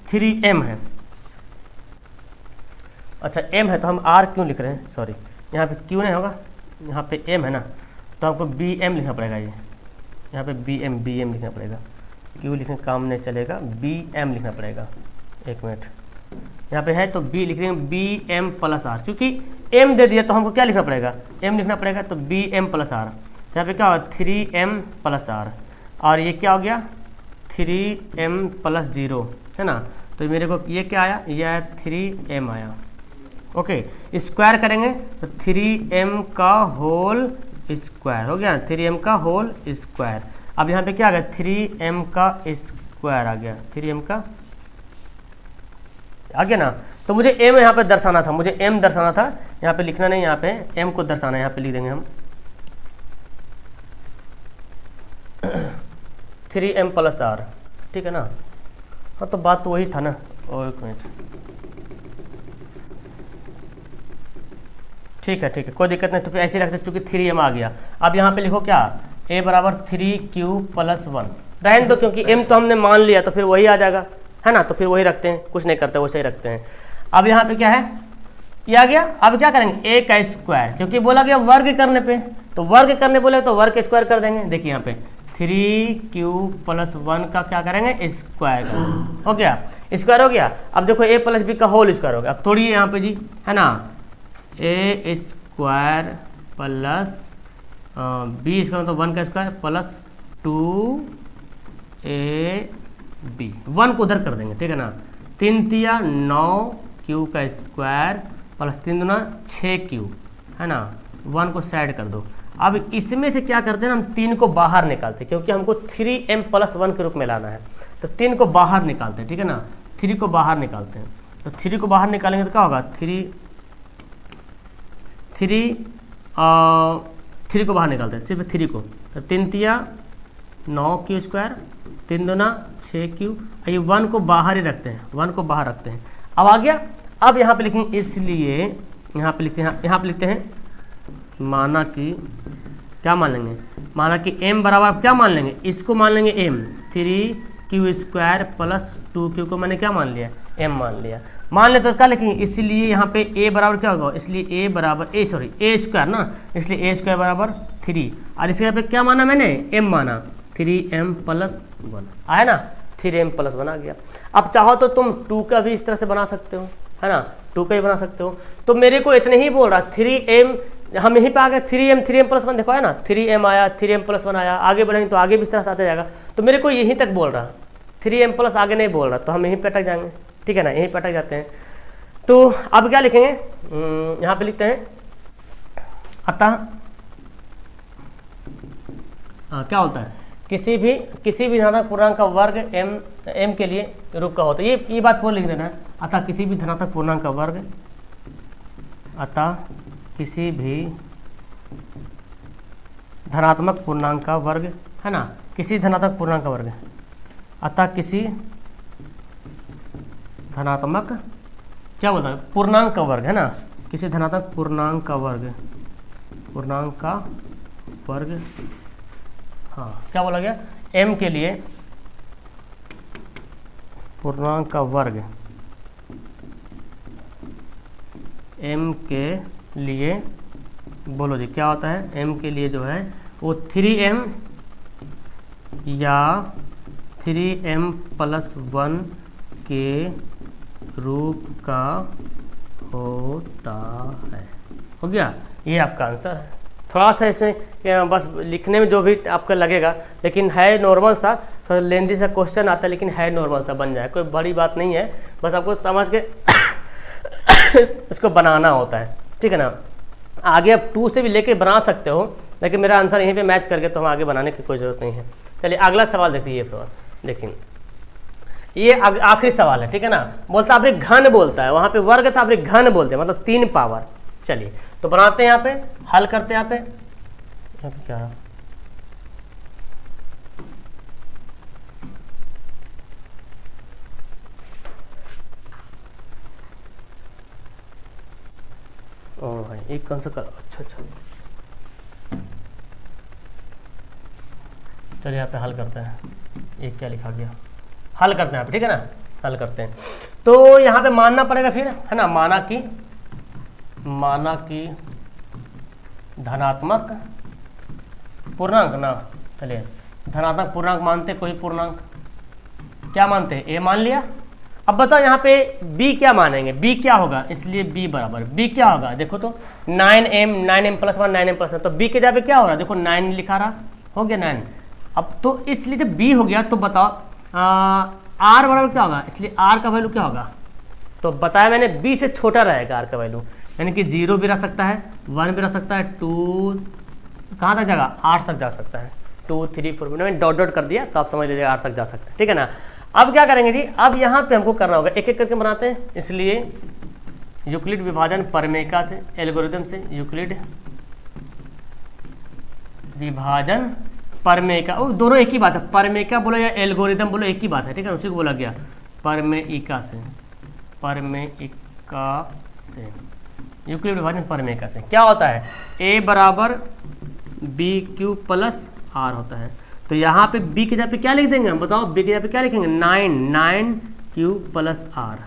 3m है, अच्छा m है तो हम r क्यों लिख रहे हैं, सॉरी यहाँ पे q नहीं होगा, यहाँ पे m है ना, तो हमको bm लिखना पड़ेगा, ये यहाँ पे bm लिखना पड़ेगा, q लिखने का काम नहीं चलेगा, bm लिखना पड़ेगा। एक मिनट, यहाँ पे है तो b लिख देंगे bm + r, क्योंकि m दे दिया तो हमको क्या लिखना पड़ेगा, m लिखना पड़ेगा, तो bm + r। तो यहाँ पे क्या होगा 3m प्लस r, और ये क्या हो गया 3m प्लस 0 है ना। तो मेरे को ये क्या आया, ये आया 3m आया। ओके, स्क्वायर करेंगे तो 3m का होल स्क्वायर हो गया, 3m का होल स्क्वायर। अब यहाँ पे क्या आ गया 3m का स्क्वायर आ गया, 3m का आ गया ना। तो मुझे m यहाँ पे दर्शाना था, मुझे m दर्शाना था, यहाँ पे लिखना नहीं, यहाँ पे m को दर्शाना है, यहाँ पे लिख देंगे हम 3m प्लस r, ठीक है ना। हाँ तो बात तो वही था ना। और एक मिनट, ठीक है कोई दिक्कत नहीं। तो फिर ऐसे रखते चूँकि 3m आ गया। अब यहाँ पे लिखो क्या, a बराबर 3q प्लस 1, रहने दो क्योंकि m तो हमने मान लिया तो फिर वही आ जाएगा, है ना। तो फिर वही रखते हैं, कुछ नहीं करते, वैसे ही रखते हैं। अब यहाँ पे क्या है, ये आ गया। अब क्या करेंगे, a का स्क्वायर, क्योंकि बोला गया वर्ग करने पे, तो वर्ग करने बोले तो वर्ग स्क्वायर कर देंगे। देखिए यहाँ पे 3q प्लस 1 का क्या करेंगे, स्क्वायर करेंगे। हो गया, स्क्वायर हो गया। अब देखो a प्लस बी का होल स्क्वायर हो गया। अब थोड़ी यहाँ पे जी, है ना, a स्क्वायर प्लस बी इसका मतलब 1 का स्क्वायर प्लस 2ab, 1 को उधर कर देंगे, ठीक है ना। 3 तिया 9q का स्क्वायर प्लस 3 दूना 6q, है ना, 1 को साइड कर दो। अब इसमें से क्या करते हैं हम 3 को बाहर निकालते हैं, क्योंकि हमको 3m प्लस 1 के रूप में लाना है। तो 3 को बाहर निकालते हैं, ठीक है ना, 3 को बाहर निकालते हैं। तो 3 को बाहर निकालेंगे तो क्या होगा, 3 को बाहर निकालते हैं, सिर्फ 3 को। तो 3 तिया 9q स्क्वायर, 3 दूना 6q, ये 1 को बाहर ही रखते हैं, 1 को बाहर रखते हैं। अब आ गया। अब यहाँ पे लिखेंगे, इसलिए यहाँ पे लिखते हैं माना कि क्या मान लेंगे, माना कि m बराबर क्या मान लेंगे, इसको मान लेंगे m, 3q square plus 2q को मैंने क्या मान लिया, m मान लिया। मान ले तो क्या लिखेंगे, इसलिए यहाँ पे a बराबर क्या होगा, इसलिए a बराबर a स्क्वायर ना, इसलिए a स्क्वायर बराबर 3, और इसके यहाँ पे क्या माना मैंने, m माना, 3m प्लस 1 आया ना, 3m प्लस 1 आ गया। अब चाहो तो तुम 2 का भी इस तरह से बना सकते हो, है ना, 2 का ही बना सकते हो। तो मेरे को इतने ही बोल रहा, 3m, हम यहीं पे आ गए 3m प्लस 1 देखो, है ना, 3m आया, 3m प्लस 1 आया, आगे बढ़ेंगे तो आगे भी इस तरह से आता जाएगा। तो मेरे को यहीं तक बोल रहा, 3m प्लस आगे नहीं बोल रहा, तो हम यहीं पे अटक जाएंगे, ठीक है ना, यहीं पे अटक जाते हैं। तो अब क्या लिखेंगे, यहाँ पे लिखते हैं अतः क्या होता है, किसी भी धनात्मक पूर्णांक का वर्ग m के लिए रूप का होता है। ये बात पूरा लिख देना है। अतः किसी भी धनात्मक पूर्णांक का वर्ग, अतः किसी भी धनात्मक पूर्णांक का वर्ग, है ना, किसी धनात्मक पूर्णांक का वर्ग, अतः किसी धनात्मक क्या बोलता है, पूर्णांक का वर्ग, है ना, किसी धनात्मक पूर्णांक का वर्ग, हाँ क्या बोला गया, m के लिए पूर्णांक का वर्ग, m के लिए बोलो जी क्या होता है, m के लिए जो है वो 3m या 3m प्लस 1 के रूप का होता है। हो गया, ये आपका आंसर है। थोड़ा सा इसमें बस लिखने में जो भी आपका लगेगा, लेकिन है नॉर्मल सा, थोड़ा लेंदी सा क्वेश्चन आता है, लेकिन है नॉर्मल सा, बन जाए, कोई बड़ी बात नहीं है, बस आपको समझ के इसको बनाना होता है, ठीक है ना। आगे आप 2 से भी लेके बना सकते हो, लेकिन मेरा आंसर यहीं पे मैच करके तो हम आगे बनाने की कोई ज़रूरत नहीं है। चलिए अगला सवाल देखिए, देखिए ये आखिरी सवाल है, ठीक है ना। बोलता आप एक घन बोलता है, वहाँ पे वर्ग था, आप एक घन बोलते हैं, मतलब 3 पावर। चलिए तो बनाते हैं, यहाँ पे हल करते हैं। यहाँ पे क्या है, ओ भाई एक कौन सा कर, अच्छा चलिए यहाँ पे हल करते हैं। एक क्या लिखा गया, हल करते हैं यहाँ पे, ठीक है ना, हल करते हैं। तो यहाँ पे मानना पड़ेगा फिर, है ना, माना कि धनात्मक पूर्णांक ना, चलिए धनात्मक पूर्णांक मानते, कोई पूर्णांक क्या मानते हैं, a मान लिया, अब बताओ यहाँ पे b क्या मानेंगे, b क्या होगा, इसलिए b बराबर b क्या होगा, देखो तो 9m प्लस 1 9m प्लस 1, तो b के जगह पे क्या हो रहा है, देखो 9 लिखा रहा, हो गया 9। अब तो इसलिए जब b हो गया तो बताओ r बराबर क्या होगा, इसलिए r का वैल्यू क्या होगा, तो बताया मैंने b से छोटा रहेगा r का वैल्यू, यानी कि 0 भी रह सकता है, 1 भी रह सकता है, 2 कहाँ तक जाएगा, 8 तक जा सकता है, 2 3 4 मैंने डॉट डॉट कर दिया तो आप समझ लीजिए 8 तक जा सकता है, ठीक है ना। अब क्या करेंगे जी, अब यहाँ पे हमको करना होगा, एक एक करके बनाते हैं, इसलिए यूक्लिड विभाजन परमेका से, एल्गोरिदम से यूक्लिड विभाजन परमेका, वो दोनों एक ही बात है, परमेका बोलो या एल्गोरिदम बोलो एक ही बात है, ठीक है, उसी को बोला गया परमेका से, परमेका से यूक्लिड विभाजन परमेका से क्या होता है, a बराबर बी क्यू प्लस आर होता है। तो यहाँ पे b के जगह पे क्या लिख देंगे हम, बताओ b के जगह पे क्या लिखेंगे, 9 क्यू प्लस आर।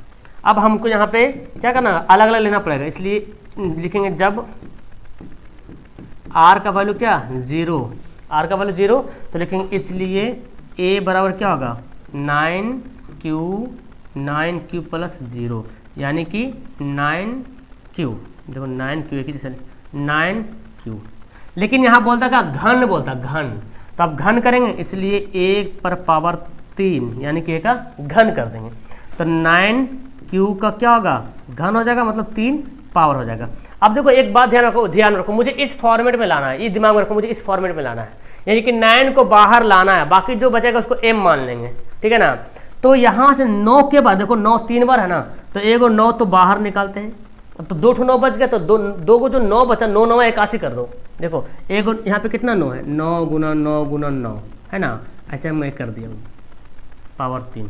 अब हमको यहाँ पे क्या करना, अलग अलग लेना पड़ेगा, इसलिए लिखेंगे जब r का वैल्यू क्या 0, r का वैल्यू 0, तो लिखेंगे इसलिए a बराबर क्या होगा 9q प्लस 0, यानी कि 9q, देखो 9q एक ही जैसे 9q, लेकिन यहाँ बोलता क्या घन, बोलता घन, तो आप घन करेंगे इसलिए 1 पर पावर 3 यानी कि 1 का घन कर देंगे, तो 9q का क्या होगा घन हो जाएगा, मतलब 3 पावर हो जाएगा। अब देखो एक बात ध्यान रखो, मुझे इस फॉर्मेट में लाना है, ये दिमाग में रखो, मुझे इस फॉर्मेट में लाना है, यानी कि 9 को बाहर लाना है, बाकी जो बचेगा उसको m मान लेंगे, ठीक है ना। तो यहाँ से 9 के बाद देखो 9 3 बार है ना, तो एक और 9 तो बाहर निकालते हैं, अब तो 2 9 बच गया, तो दो को जो 9 बचा 9 9 81 कर दो, देखो एक यहाँ पे कितना 9 है, 9 गुना 9 गुना 9 है ना, ऐसे हम एक कर दिया पावर 3,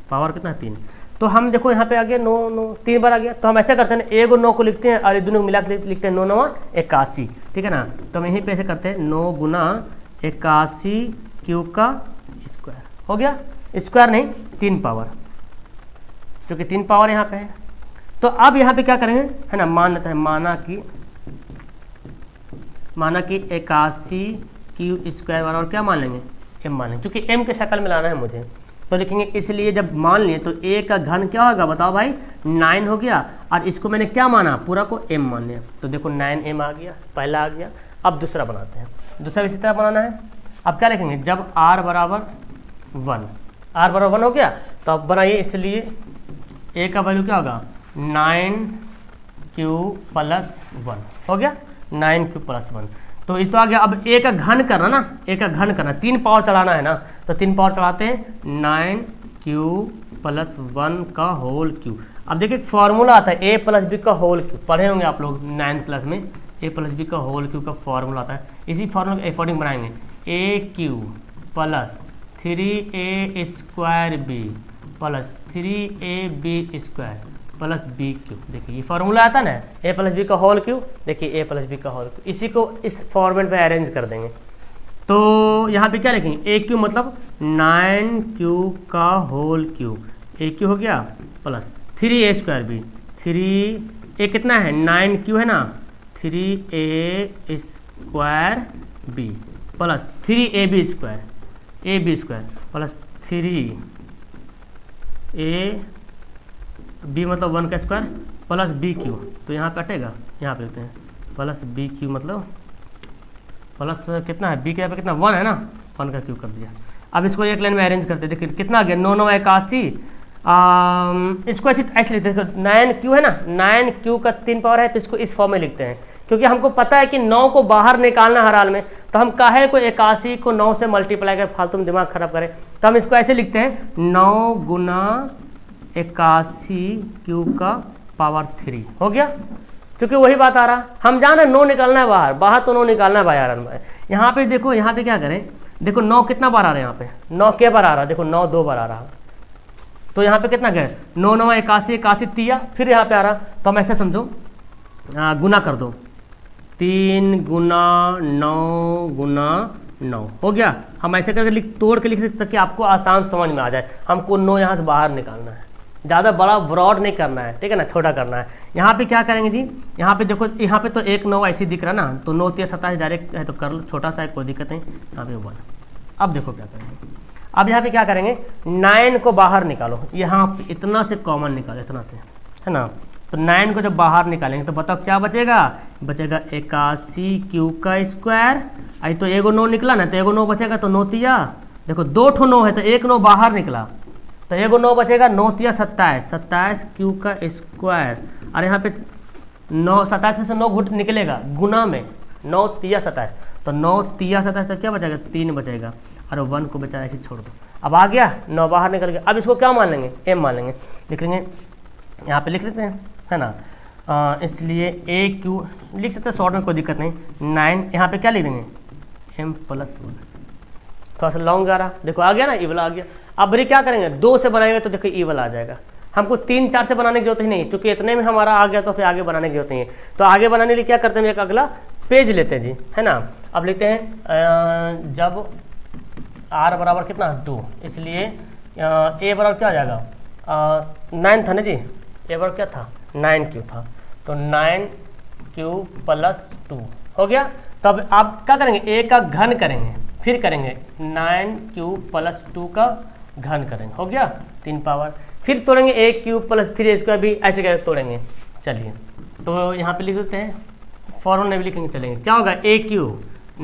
पावर कितना 3, तो हम देखो यहाँ पे आ गया 9 9 3 बार आ गया, तो हम ऐसा करते हैं एक और 9 को लिखते हैं और ये दोनों को मिला के लिखते हैं 9 9 81, ठीक है ना। तो हम यहीं पे ऐसे करते हैं 9 गुना 81 क्यू का स्क्वायर, हो गया, स्क्वायर नहीं 3 पावर, क्योंकि 3 पावर यहाँ पे है। तो अब यहाँ पे क्या करेंगे है ना, मान लेते हैं, माना कि 81 क्यू स्क्वायर वाला और क्या मान लेंगे m मान लेंगे, क्योंकि m के शक्ल में लाना है मुझे, तो लिखेंगे इसलिए जब मान लिए तो a का घन क्या होगा बताओ भाई 9 हो गया, और इसको मैंने क्या माना पूरा को m मान लिया, तो देखो 9m आ गया, पहला आ गया। अब दूसरा बनाते हैं, दूसरा इसी तरह बनाना है। अब क्या लिखेंगे, जब r बराबर 1 हो गया तो अब बनाइए, इसलिए a का वैल्यू क्या होगा 9q प्लस 1 हो गया, 9q प्लस 1, तो ये तो आ गया। अब a का घन करना ना, a का घन करना, 3 पावर चढ़ाना है ना, तो 3 पावर चढ़ाते हैं 9q प्लस 1 का होल क्यू। अब देखिए एक फॉर्मूला आता है a प्लस बी का होल क्यू, पढ़े होंगे आप लोग 9th क्लास में, a प्लस बी का होल क्यू का फॉर्मूला आता है, इसी फॉर्मूला के अकॉर्डिंग बनाएंगे aq plus 3a square B plus 3ab square plus B cube. देखिए ये फार्मूला आता है ना, ए प्लस बी का होल क्यू, देखिए ए प्लस बी का होल क्यू, इसी को इस फॉर्मेट में अरेंज कर देंगे। तो यहाँ पे क्या लिखेंगे, ए क्यू मतलब 9q का होल क्यू, ए क्यू हो गया plus 3a square B, 3a कितना है 9q है ना, 3a square B plus 3ab square, ab square plus 3a B मतलब 1 का स्क्वायर प्लस बी क्यू, तो यहाँ पे हटेगा, यहाँ पे लिखते हैं प्लस बी क्यू, मतलब प्लस कितना है बी के यहाँ पे कितना 1 है ना, 1 का क्यू कर दिया। अब इसको एक लाइन में अरेंज करते, देखिए कितना आ गया 9 9 81, इसको ऐसे लिखते हैं, 9q है ना, 9q का 3 पावर है, तो इसको इस फॉर्म में लिखते हैं, क्योंकि हमको पता है कि 9 को बाहर निकालना हर हाल में, तो हम काहे को 81 को 9 से मल्टीप्लाई कर फालतू में दिमाग खराब करें, तो हम इसको ऐसे लिखते हैं 9 गुना 81 क्यू का पावर 3 हो गया, क्योंकि वही बात आ रहा, हम जाना 9 निकालना है बाहर तो 9 निकालना है बाहर। यहाँ पे देखो, यहाँ पे क्या करें, देखो 9 कितना बार आ रहा है, यहाँ पे 9 के बार आ रहा है, देखो 9 2 बार आ रहा, तो यहाँ पे कितना गए 9 9 81 81 तिया, फिर यहाँ पे आ रहा, तो हम ऐसे समझो गुना कर दो, 3 गुना 9 गुना 9 हो गया। हम ऐसे करके तोड़ के लिख सकते ताकि आपको आसान समझ में आ जाए, हमको 9 यहाँ से बाहर निकालना है, ज़्यादा बड़ा ब्रॉड नहीं करना है, ठीक है ना, छोटा करना है। यहाँ पे क्या करेंगे जी, यहाँ पे देखो, यहाँ पे तो 1 9 ऐसे दिख रहा ना, तो 9 3 27 डायरेक्ट है, तो कर लो, छोटा सा है कोई दिक्कत नहीं, यहाँ पे 1। अब देखो क्या करेंगे, अब यहाँ पे क्या करेंगे, 9 को बाहर निकालो, यहाँ इतना से कॉमन निकालो, इतना से, है ना। तो 9 को जब बाहर निकालेंगे तो बताओ क्या बचेगा, बचेगा 81 क्यू का स्क्वायर। आई तो एगो 9 निकला ना, तो एगो 9 बचेगा, तो 9 तिया, देखो 2 ठो 9 है तो एक 9 बाहर निकला, तो एगो 9 बचेगा, 9 तिया 27, 27 क्यू का स्क्वायर। और यहाँ पे 9 27 में से 9 घुट निकलेगा गुना में, 9 तिया 27, तो 9 तिया 27 तो क्या बचेगा, 3 बचेगा, और 1 को बेचारा ऐसे छोड़ दो। अब आ गया 9 बाहर निकल गया। अब इसको क्या मान लेंगे, m मान लेंगे, लिख लेंगे, यहाँ पे लिख लेते हैं, है ना। इसलिए ए क्यू लिख सकते हैं शॉर्ट में, कोई दिक्कत नहीं। 9 यहाँ पे क्या लिख देंगे, m+1, थोड़ा सा लॉन्ग आ रहा, देखो आ गया ना, ई वाला आ गया। अब ये क्या करेंगे, 2 से बनाएंगे तो देखो ई वाला आ जाएगा, हमको 3 4 से बनाने की जरूरत ही नहीं, क्योंकि इतने में हमारा आ गया तो फिर आगे बनाने की जरूरत नहीं है। तो आगे बनाने के लिए क्या करते हैं, एक अगला पेज लेते हैं जी, है ना। अब लिखते हैं जब r बराबर कितना 2, इसलिए a बराबर क्या आ जाएगा, 9 था ना जी, a बराबर क्या था 9q था, तो 9q + 2 हो गया। तब आप क्या करेंगे, a का घन करेंगे, फिर करेंगे 9q + 2 का घन करेंगे, हो गया 3 पावर, फिर तोड़ेंगे a³ + 3a² भी ऐसे करके तोड़ेंगे। चलिए तो यहाँ पे लिख देते हैं, फॉर्मूला में भी लिखेंगे, चलेंगे क्या होगा, a³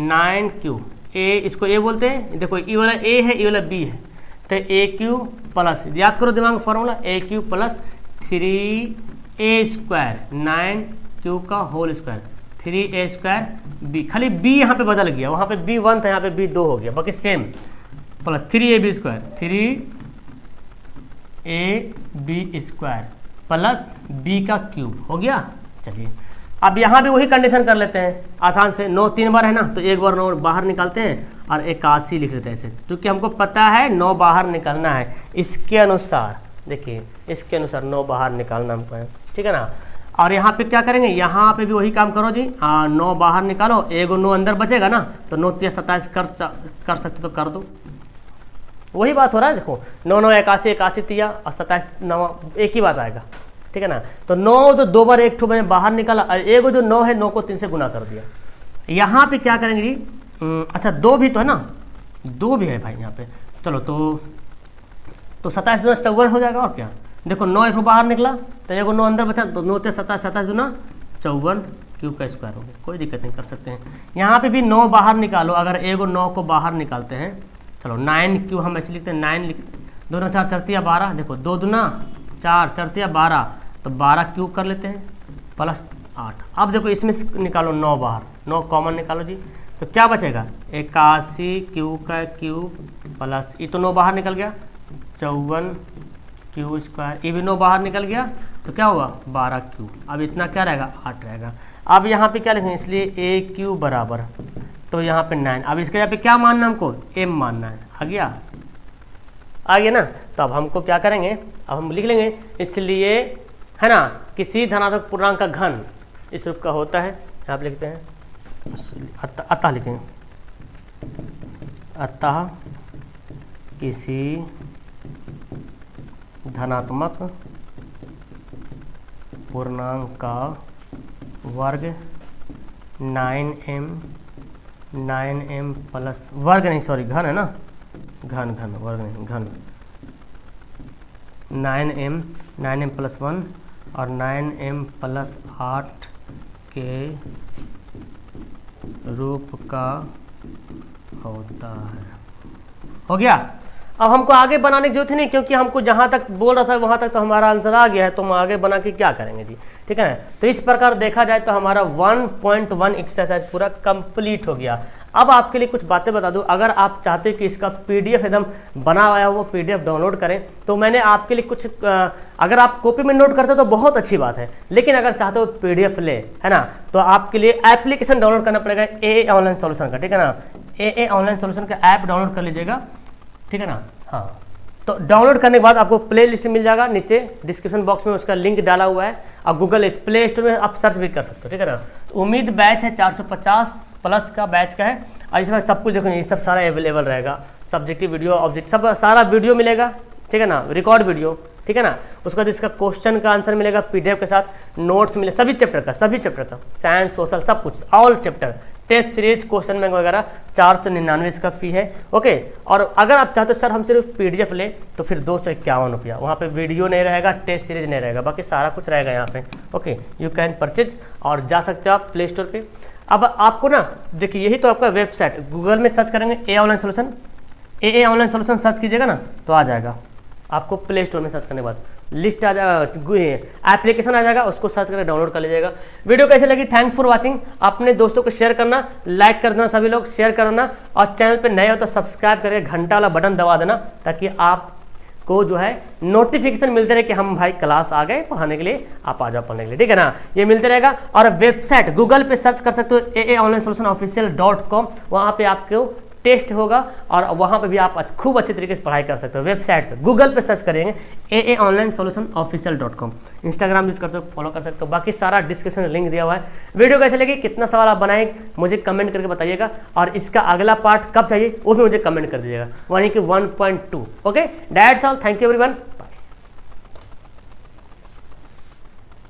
9q, a इसको a बोलते हैं, देखो ई वाला a है, ई वाला b है, तो a³ प्लस, याद करो दिमाग में फॉर्मूला, a³ + 3a², 9q का होल स्क्वायर, 3a² b, खाली b यहाँ पे बदल गया, वहाँ पे b 1 था, यहाँ पे b 2 हो गया, बाकी same, plus 3ab² 3ab² plus b का क्यूब, हो गया। चलिए अब यहाँ भी वही कंडीशन कर लेते हैं आसान से, 9 3 बार है ना, तो एक बार 9 बाहर निकालते हैं और 81 लिख लेते हैं ऐसे, क्योंकि हमको पता है 9 बाहर निकालना है, इसके अनुसार देखिए, इसके अनुसार 9 बाहर निकालना हमको है, ठीक है ना। और यहाँ पे क्या करेंगे, यहाँ पे भी वही काम करो जी, 9 बाहर निकालो, एगो 9 अंदर बचेगा ना, तो 9 3 27 कर सकते तो कर दो, वही बात हो रहा है। देखो 9 9 81, 81 तिया और 27 9, एक ही बात आएगा, ठीक है ना। तो 9 जो 2 बार एक ठो मैंने बाहर निकाला, और एगो जो 9 है, 9 को 3 से गुना कर दिया। यहाँ पे क्या करेंगे जी, अच्छा 2 भी तो है ना, 2 भी है भाई यहाँ पे, चलो तो 27 दूना 54 हो जाएगा, और क्या, देखो 9 इसको बाहर निकला, तो एगो 9 अंदर बचा, तो 9 3 27, 27 दूना 54 क्यूब का स्क्वायर हो गया, कोई दिक्कत नहीं, कर सकते हैं। यहाँ पे भी 9 बाहर निकालो, अगर एगो 9 को बाहर निकालते हैं, चलो 9q हम ऐसे लिखते हैं, 9 लिख, 2 9 4 4 12, देखो 2 दूना 4 4 12, तो 12 क्यूब कर लेते हैं, प्लस 8। अब देखो इसमें निकालो 9 बाहर, 9 कॉमन निकालो जी, तो क्या बचेगा, 81 क्यू का क्यूब प्लस, ये तो 9 बाहर निकल गया, 54 क्यू स्क्वायर, ये भी 9 बाहर निकल गया, तो क्या होगा 12 क्यू। अब इतना क्या रहेगा, 8 रहेगा। अब यहाँ पे क्या लिखेंगे, इसलिए a³ बराबर, तो यहाँ पे 9, अब इसके यहाँ पे क्या मानना है हमको, m मानना है, आ गया ना। तो अब हमको क्या करेंगे, अब हम लिख लेंगे, इसलिए है ना, किसी धनात्मक पूर्णांक का घन इस रूप का होता है, यहाँ पे लिखते हैं, अतः लिखेंगे, अतः किसी धनात्मक पूर्णांक का वर्ग 9m प्लस वर्ग नहीं, सॉरी घन है ना, घन वर्ग नहीं, घन 9m + 1 और 9m + 8 के रूप का होता है, हो गया। अब हमको आगे बनाने की जरूरत ही नहीं, क्योंकि हमको जहाँ तक बोल रहा था वहाँ तक तो हमारा आंसर आ गया है, तो हम आगे बना के क्या करेंगे जी, ठीक है ना। तो इस प्रकार देखा जाए तो हमारा 1.1 एक्सरसाइज पूरा कंप्लीट हो गया। अब आपके लिए कुछ बातें बता दूं, अगर आप चाहते हो कि इसका PDF एकदम बना हुआ है वो PDF डाउनलोड करें, तो मैंने आपके लिए कुछ, अगर आप कॉपी में नोट करते हो तो बहुत अच्छी बात है, लेकिन अगर चाहते हो PDF ले, है ना, तो आपके लिए एप्लीकेशन डाउनलोड करना पड़ेगा AA ऑनलाइन सोल्यूशन का, ठीक है ना। AA ऑनलाइन सोल्यूशन का ऐप डाउनलोड कर लीजिएगा, ठीक है ना। हाँ, तो डाउनलोड करने के बाद आपको प्ले लिस्ट मिल जाएगा, नीचे डिस्क्रिप्शन बॉक्स में उसका लिंक डाला हुआ है, और गूगल प्ले स्टोर में आप सर्च भी कर सकते हो, ठीक है ना। तो उम्मीद बैच है 450 प्लस का बैच का है, और इसमें सब कुछ देखो, ये सब सारा अवेलेबल रहेगा, सब्जेक्टिव वीडियो, ऑब्जेक्ट, सब सारा वीडियो मिलेगा, ठीक है ना, रिकॉर्ड वीडियो, ठीक है ना। उसके बाद इसका क्वेश्चन का आंसर मिलेगा PDF के साथ, नोट्स मिले सभी चैप्टर का, साइंस सोशल सब कुछ, all chapter, test series, question bank वगैरह 499 इसका फी है। ओके, और अगर आप चाहते हो सर हम सिर्फ PDF ले तो फिर 251 रुपया, वहाँ पे वीडियो नहीं रहेगा, टेस्ट सीरीज नहीं रहेगा, बाकी सारा कुछ रहेगा यहाँ पे। ओके, यू कैन परचेज और जा सकते हो आप प्ले स्टोर पे। अब आपको ना देखिए यही तो आपका वेबसाइट, गूगल में सर्च करेंगे AA online solution, AA online solution search कीजिएगा ना तो आ जाएगा आपको। प्ले स्टोर में सर्च करने के बाद लिस्ट आ जाएगा, एप्लीकेशन आ जाएगा, उसको सर्च करके डाउनलोड कर लीजिएगा। वीडियो कैसे लगी, थैंक्स फॉर वाचिंग। अपने दोस्तों को शेयर करना, लाइक कर देना, सभी लोग शेयर करना, और चैनल पे नए हो तो सब्सक्राइब करके घंटा वाला बटन दबा देना, ताकि आपको जो है नोटिफिकेशन मिलते रहे कि हम भाई क्लास आ गए पढ़ाने के लिए, आप आ जाओ पढ़ने के लिए, ठीक है ना। ये मिलते रहेगा। और वेबसाइट गूगल पे सर्च कर सकते हो AAonlinesolutionofficial.com, वहाँ पे आपको टेस्ट होगा और वहाँ पे भी आप खूब अच्छे तरीके से पढ़ाई कर सकते हो। वेबसाइट पे गूगल पे सर्च करेंगे AAonlinesolutionofficial.com। इंस्टाग्राम यूज करते हो, फॉलो कर सकते हो, बाकी सारा डिस्क्रिप्शन में लिंक दिया हुआ है। वीडियो कैसे लगी, कितना सवाल आप बनाए मुझे कमेंट करके बताइएगा, और इसका अगला पार्ट कब चाहिए वो भी मुझे कमेंट कर दीजिएगा, यानी कि 1.2। Okay, that's all, thank you everyone.